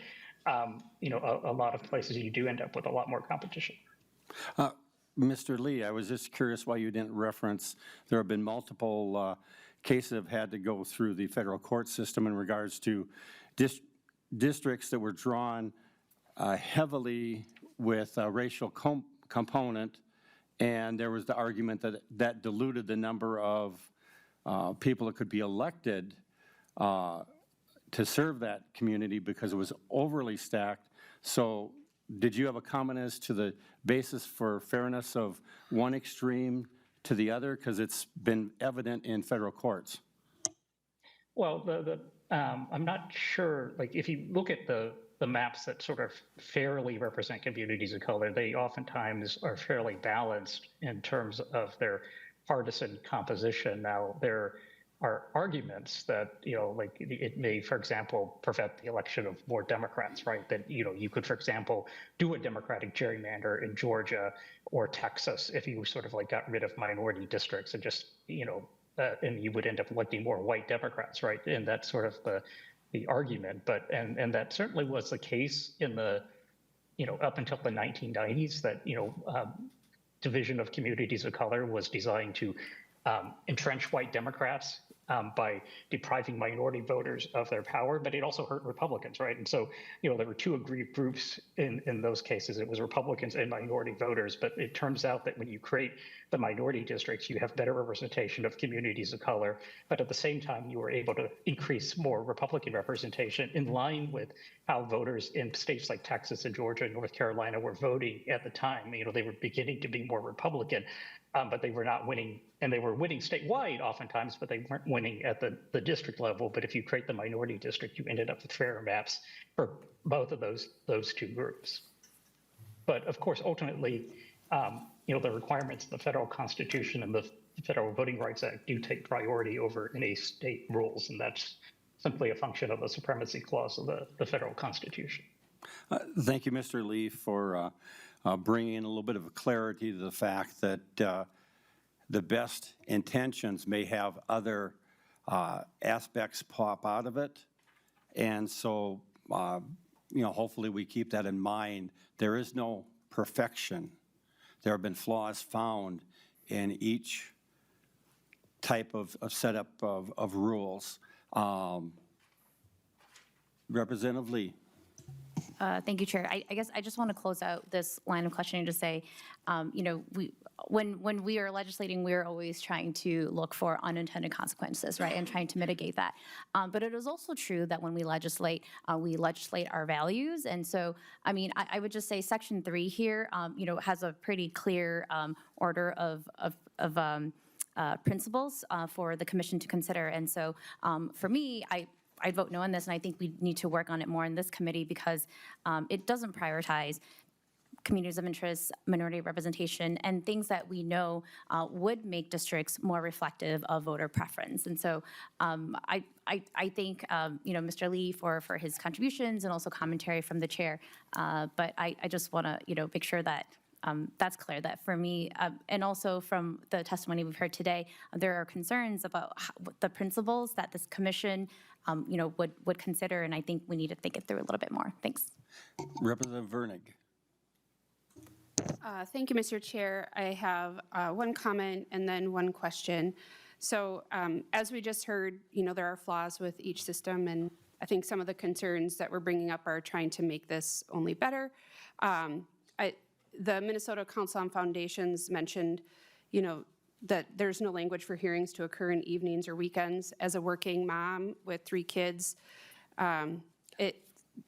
a lot of places you do end up with a lot more competition. Mr. Lee, I was just curious why you didn't reference, there have been multiple cases that have had to go through the federal court system in regards to districts that were drawn heavily with a racial component, and there was the argument that that diluted the number of people that could be elected to serve that community because it was overly stacked. So did you have a comment as to the basis for fairness of one extreme to the other? Because it's been evident in federal courts. Well, I'm not sure, if you look at the maps that sort of fairly represent communities of color, they oftentimes are fairly balanced in terms of their partisan composition. Now, there are arguments that, it may, for example, prevent the election of more Democrats, right? That, you could, for example, do a Democratic gerrymander in Georgia or Texas if you sort of got rid of minority districts and just, and you would end up electing more white Democrats, right? And that's sort of the argument. But, and that certainly was the case in the up until the 1990s that, division of communities of color was designed to entrench white Democrats by depriving minority voters of their power, but it also hurt Republicans, right? And so, there were two aggrieved groups in those cases. It was Republicans and minority voters, but it turns out that when you create the minority districts, you have better representation of communities of color, but at the same time, you were able to increase more Republican representation in line with how voters in states like Texas and Georgia and North Carolina were voting at the time. They were beginning to be more Republican. But they were not winning, and they were winning statewide oftentimes, but they weren't winning at the district level. But if you create the minority district, you ended up with fairer maps for both of those two groups. But of course, ultimately, the requirements of the federal Constitution and the Federal Voting Rights Act do take priority over any state rules, and that's simply a function of the supremacy clause of the federal Constitution. Thank you, Mr. Lee, for bringing in a little bit of clarity to the fact that the best intentions may have other aspects pop out of it. And so, hopefully we keep that in mind. There is no perfection. There have been flaws found in each type of setup of rules. Representative Lee. Thank you, Chair. I guess I just want to close out this line of questioning to say, when we are legislating, we are always trying to look for unintended consequences, right, and trying to mitigate that. But it is also true that when we legislate our values. And so, I would just say Section 3 here, has a pretty clear order of principles for the commission to consider. And so, for me, I'd vote no on this, and I think we need to work on it more in this committee because it doesn't prioritize communities of interest, minority representation, and things that we know would make districts more reflective of voter preference. And so I thank Mr. Lee for his contributions and also commentary from the chair. But I just want to make sure that that's clear, that for me, and also from the testimony we've heard today, there are concerns about the principles that this commission would consider, and I think we need to think it through a little bit more. Thanks. Representative Vernig. Thank you, Mr. Chair. I have one comment and then one question. So as we just heard, there are flaws with each system, and I think some of the concerns that we're bringing up are trying to make this only better. The Minnesota Council on Foundations mentioned, that there's no language for hearings to occur in evenings or weekends. As a working mom with 3 kids,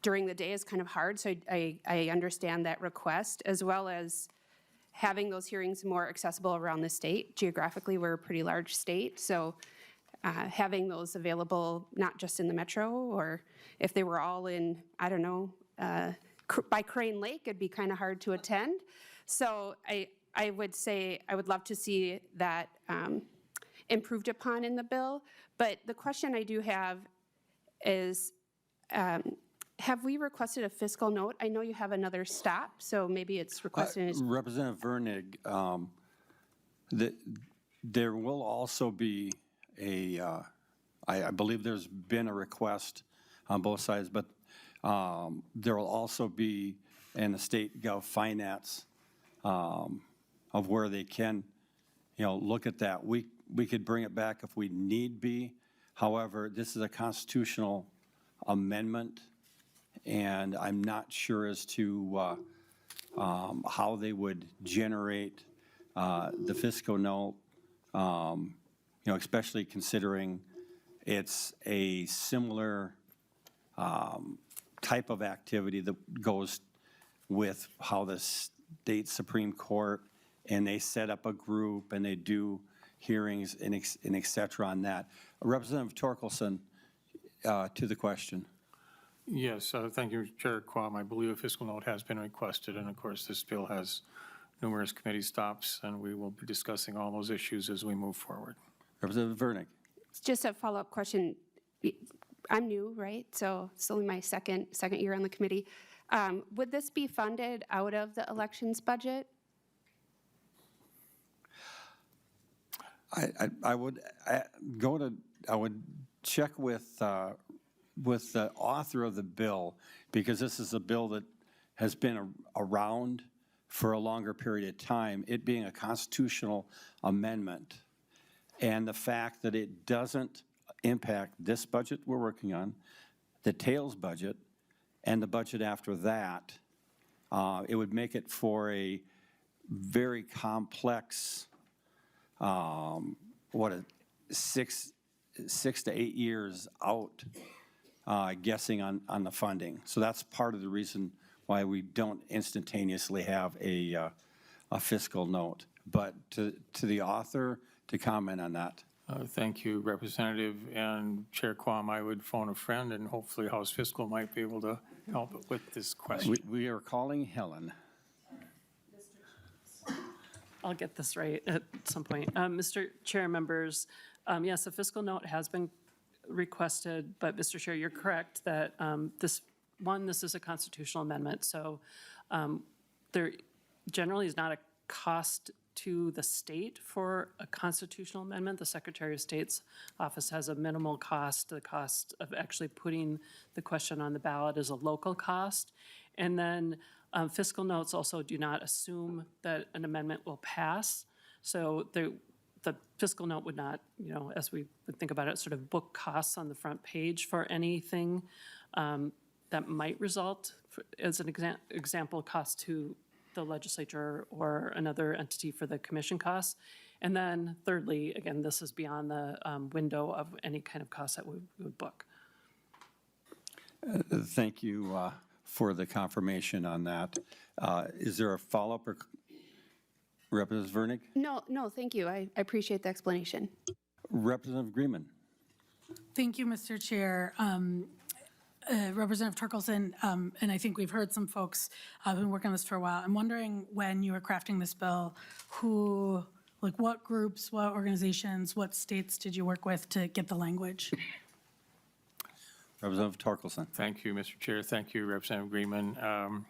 during the day is kind of hard, so I understand that request, as well as having those hearings more accessible around the state. Geographically, we're a pretty large state, so having those available not just in the metro, or if they were all in, I don't know, by Crane Lake, it'd be kind of hard to attend. So I would say I would love to see that improved upon in the bill. But the question I do have is, have we requested a fiscal note? I know you have another stop, so maybe it's requested. Representative Vernig, there will also be I believe there's been a request on both sides, but there will also be in the state gov finance of where they can, look at that. We could bring it back if we need be. However, this is a constitutional amendment, and I'm not sure as to how they would generate the fiscal note, especially considering it's a similar type of activity that goes with how the state Supreme Court, and they set up a group and they do hearings and et cetera on that. Representative Torkelson, to the question. Yes, thank you, Chair Quam. I believe a fiscal note has been requested, and of course this bill has numerous committee stops, and we will be discussing all those issues as we move forward. Representative Vernig. It's just a follow-up question. I'm new, right? So it's only my second year on the committee. Would this be funded out of the elections budget? I would check with the author of the bill, because this is a bill that has been around for a longer period of time, it being a constitutional amendment, and the fact that it doesn't impact this budget we're working on, the tails budget, and the budget after that, it would make it for a very complex, 6 to 8 years out, guessing on the funding. So that's part of the reason why we don't instantaneously have a fiscal note. But to the author to comment on that. Thank you, Representative. And Chair Quam, I would phone a friend, and hopefully House Fiscal might be able to help with this question. We are calling Helen. I'll get this right at some point. Mr. Chair, members, yes, a fiscal note has been requested, but Mr. Chair, you're correct that this is a constitutional amendment, so there generally is not a cost to the state for a constitutional amendment. The Secretary of State's office has a minimal cost. The cost of actually putting the question on the ballot is a local cost. And then fiscal notes also do not assume that an amendment will pass. So the fiscal note would not, as we would think about it, sort of book costs on the front page for anything that might result, as an example, cost to the legislature or another entity for the commission costs. And then thirdly, again, this is beyond the window of any kind of cost that we would book. Thank you for the confirmation on that. Is there a follow-up, or Representative Vernick? No, thank you. I appreciate the explanation. Representative Greenman. Thank you, Mr. Chair. Representative Torkelson, and I think we've heard some folks who've been working on this for a while. I'm wondering, when you were crafting this bill, what groups, what organizations, what states did you work with to get the language? Representative Torkelson. Thank you, Mr. Chair. Thank you, Representative Greenman.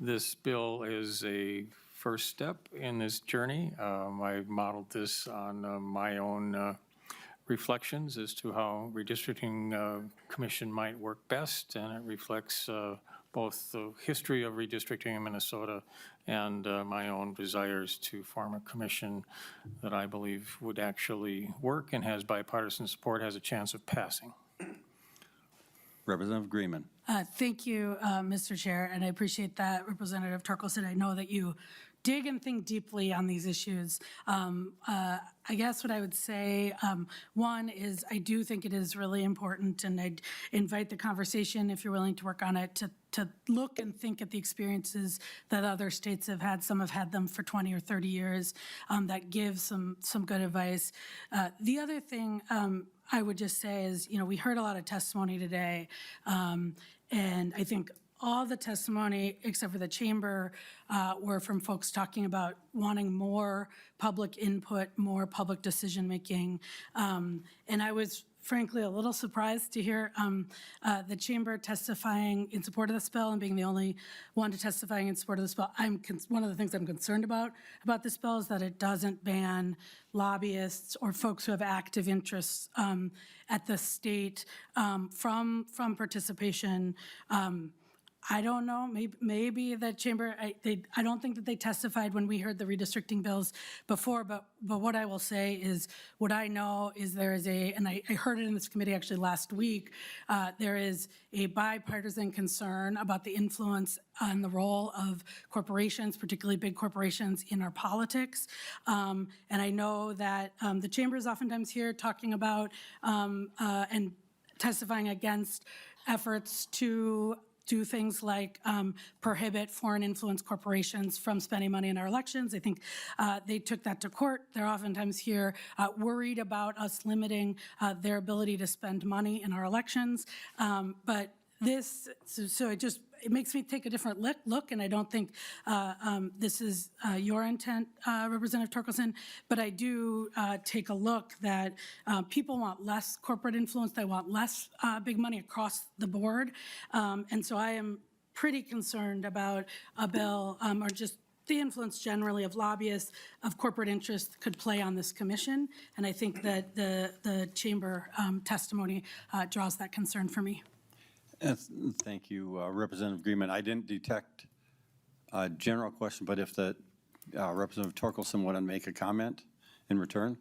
This bill is a first step in this journey. I modeled this on my own reflections as to how redistricting commission might work best, and it reflects both the history of redistricting in Minnesota and my own desires to form a commission that I believe would actually work and has bipartisan support, has a chance of passing. Representative Greenman. Thank you, Mr. Chair, and I appreciate that, Representative Torkelson. I know that you dig and think deeply on these issues. I guess what I would say, one is I do think it is really important, and I'd invite the conversation, if you're willing to work on it, to look and think at the experiences that other states have had. Some have had them for 20 or 30 years. That gives some good advice. The other thing I would just say is, we heard a lot of testimony today, and I think all the testimony, except for the chamber, were from folks talking about wanting more public input, more public decision-making. And I was frankly a little surprised to hear the chamber testifying in support of this bill and being the only one to testifying in support of this bill. One of the things I'm concerned about this bill is that it doesn't ban lobbyists or folks who have active interests at the state from participation. I don't know, maybe the chamber, I don't think that they testified when we heard the redistricting bills before, but what I will say is, what I know is there is and I heard it in this committee actually last week, there is a bipartisan concern about the influence and the role of corporations, particularly big corporations, in our politics. And I know that the chamber is oftentimes here talking about and testifying against efforts to do things like prohibit foreign influence corporations from spending money in our elections. I think they took that to court. They're oftentimes here worried about us limiting their ability to spend money in our elections. But this, so it makes me take a different look, and I don't think this is your intent, Representative Torkelson, but I do take a look that people want less corporate influence. They want less big money across the board. And so I am pretty concerned about a bill or just the influence generally of lobbyists, of corporate interests could play on this commission. And I think that the chamber testimony draws that concern for me. Thank you, Representative Greenman. I didn't detect a general question, but if the Representative Torkelson wanted to make a comment in return?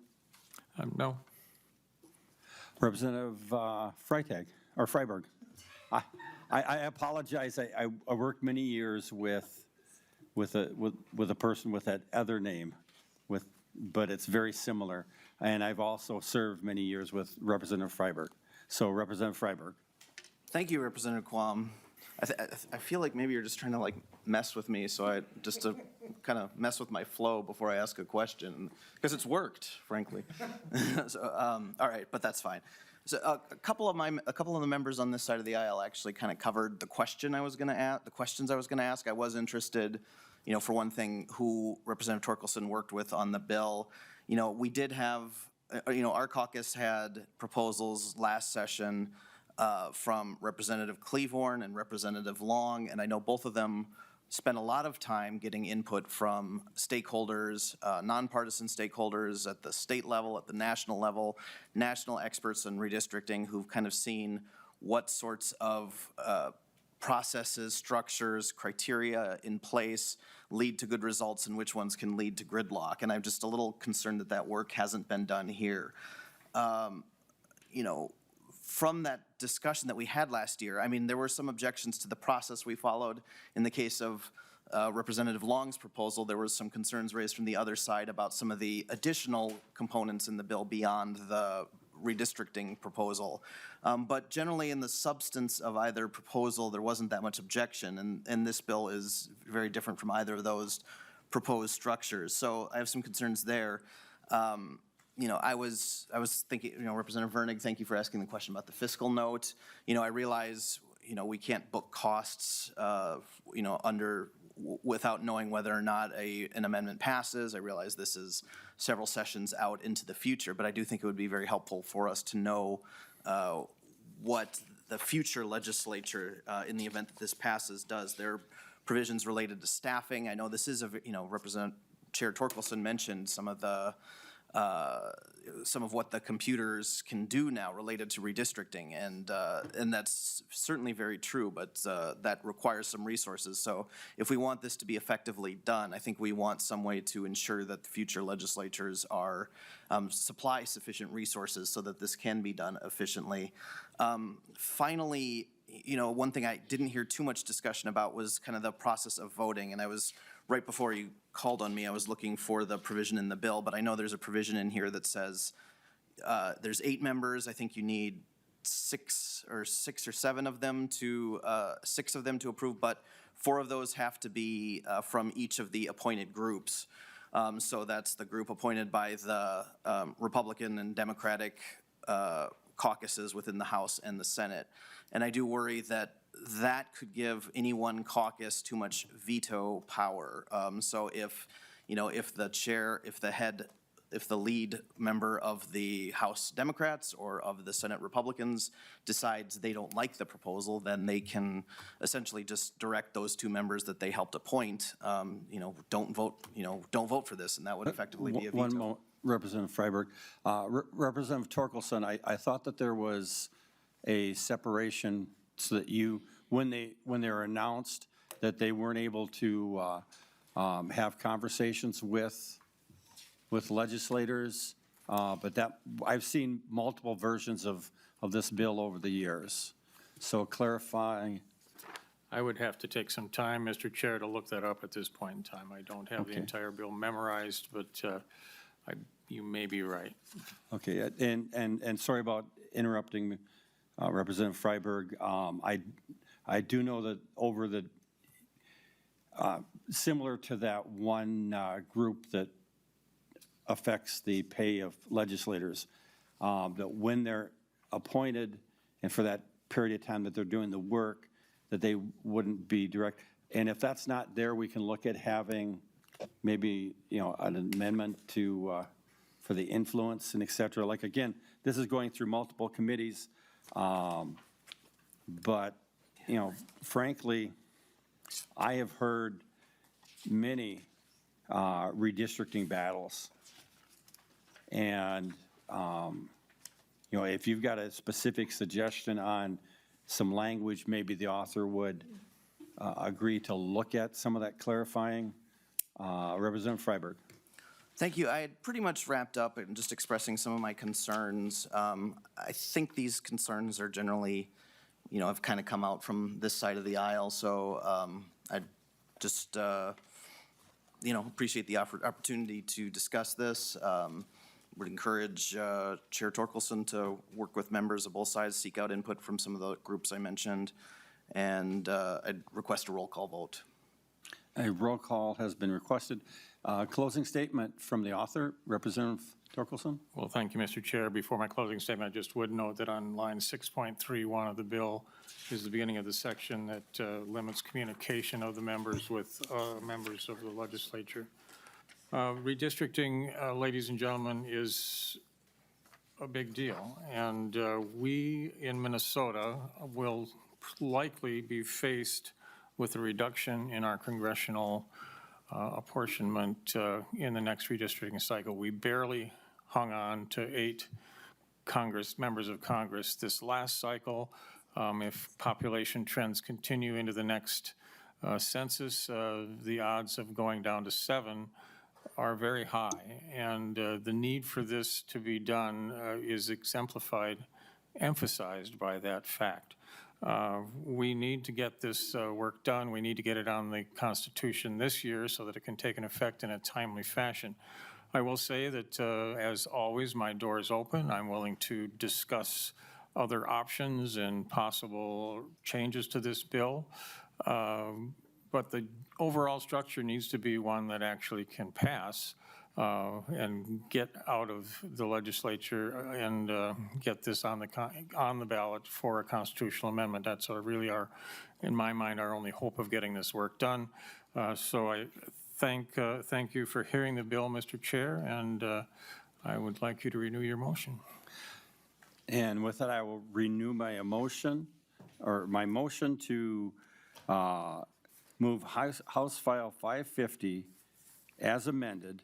No. Representative Freitag, or Freiberg. I apologize. I worked many years with a person with that other name, but it's very similar. And I've also served many years with Representative Freiberg. So Representative Freiberg. Thank you, Representative Quam. I feel like maybe you're just trying to like mess with me, so just to kind of mess with my flow before I ask a question, because it's worked, frankly. So, all right, but that's fine. So a couple of the members on this side of the aisle actually kind of covered the question I was going to ask, the questions I was going to ask. I was interested, for one thing, who Representative Torkelson worked with on the bill. We did have, our caucus had proposals last session from Representative Cleavorn and Representative Long, and I know both of them spent a lot of time getting input from stakeholders, nonpartisan stakeholders at the state level, at the national level, national experts in redistricting who've kind of seen what sorts of processes, structures, criteria in place lead to good results and which ones can lead to gridlock. And I'm just a little concerned that that work hasn't been done here. From that discussion that we had last year, I mean, there were some objections to the process we followed. In the case of Representative Long's proposal, there were some concerns raised from the other side about some of the additional components in the bill beyond the redistricting proposal. But generally in the substance of either proposal, there wasn't that much objection, and this bill is very different from either of those proposed structures. So I have some concerns there. I was thinking, Representative Vernig, thank you for asking the question about the fiscal note. I realize, we can't book costs, without knowing whether or not an amendment passes. I realize this is several sessions out into the future, but I do think it would be very helpful for us to know what the future legislature, in the event that this passes, does. There are provisions related to staffing. I know this is Representative Chair Torkelson mentioned some of what the computers can do now related to redistricting, and that's certainly very true, but that requires some resources. So if we want this to be effectively done, I think we want some way to ensure that the future legislatures are supply sufficient resources so that this can be done efficiently. Finally, one thing I didn't hear too much discussion about was kind of the process of voting, and I was right before you called on me, I was looking for the provision in the bill, but I know there's a provision in here that says there's 8 members. I think you need 6 or 7 of them to 6 of them to approve, but 4 of those have to be from each of the appointed groups. So that's the group appointed by the Republican and Democratic caucuses within the House and the Senate. And I do worry that that could give any one caucus too much veto power. So if the chair, if the lead member of the House Democrats or of the Senate Republicans decides they don't like the proposal, then they can essentially just direct those 2 members that they helped appoint, don't vote for this, and that would effectively be a veto. One moment, Representative Freiberg. Representative Torkelson, I thought that there was a separation so that when they were announced, that they weren't able to have conversations with legislators, but that I've seen multiple versions of this bill over the years. So clarifying. I would have to take some time, Mr. Chair, to look that up at this point in time. I don't have the entire bill memorized, but you may be right. Okay, and sorry about interrupting Representative Freiberg. I do know that over the, similar to that one group that affects the pay of legislators, that when they're appointed and for that period of time that they're doing the work, that they wouldn't be direct. And if that's not there, we can look at having maybe, an amendment to, for the influence and et cetera. Like, again, this is going through multiple committees, but, frankly, I have heard many redistricting battles. And, if you've got a specific suggestion on some language, maybe the author would agree to look at some of that clarifying. Representative Freiberg. Thank you. I had pretty much wrapped up and just expressing some of my concerns. I think these concerns are generally, have kind of come out from this side of the aisle. So I just, appreciate the opportunity to discuss this. Would encourage Chair Torkelson to work with members of both sides, seek out input from some of the groups I mentioned, and I'd request a roll call vote. A roll call has been requested. Closing statement from the author, Representative Torkelson. Well, thank you, Mr. Chair. Before my closing statement, I just would note that on line 6.31 of the bill is the beginning of the section that limits communication of the members with members of the legislature. Redistricting, ladies and gentlemen, is a big deal, and we in Minnesota will likely be faced with a reduction in our congressional apportionment in the next redistricting cycle. We barely hung on to 8 members of Congress this last cycle. If population trends continue into the next census, the odds of going down to 7 are very high. And the need for this to be done is emphasized by that fact. We need to get this work done. We need to get it on the Constitution this year so that it can take an effect in a timely fashion. I will say that, as always, my door is open. I'm willing to discuss other options and possible changes to this bill. But the overall structure needs to be one that actually can pass and get out of the legislature and get this on the ballot for a constitutional amendment. That's really in my mind, our only hope of getting this work done. So I thank you for hearing the bill, Mr. Chair, and I would like you to renew your motion. And with that, I will renew my motion to move House File 550 as amended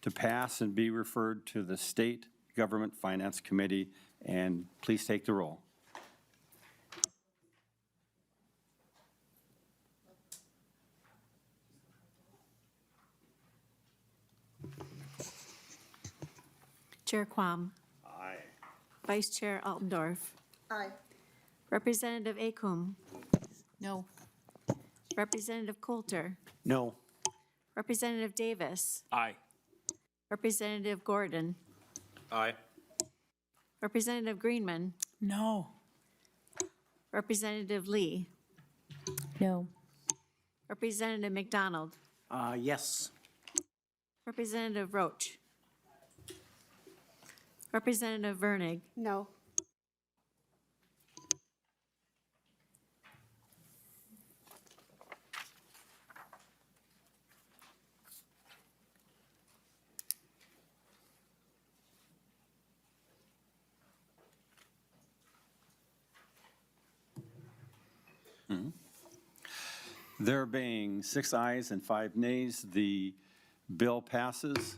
to pass and be referred to the State Government Finance Committee. And please take the roll. Chair Quam. Aye. Vice Chair Altendorf. Aye. Representative Acom. No. Representative Coulter. No. Representative Davis. Aye. Representative Gordon. Aye. Representative Greenman. No. Representative Lee. No. Representative McDonald. Yes. Representative Roach. Representative Vernig. No. There being 6 ayes and 5 nays, the bill passes.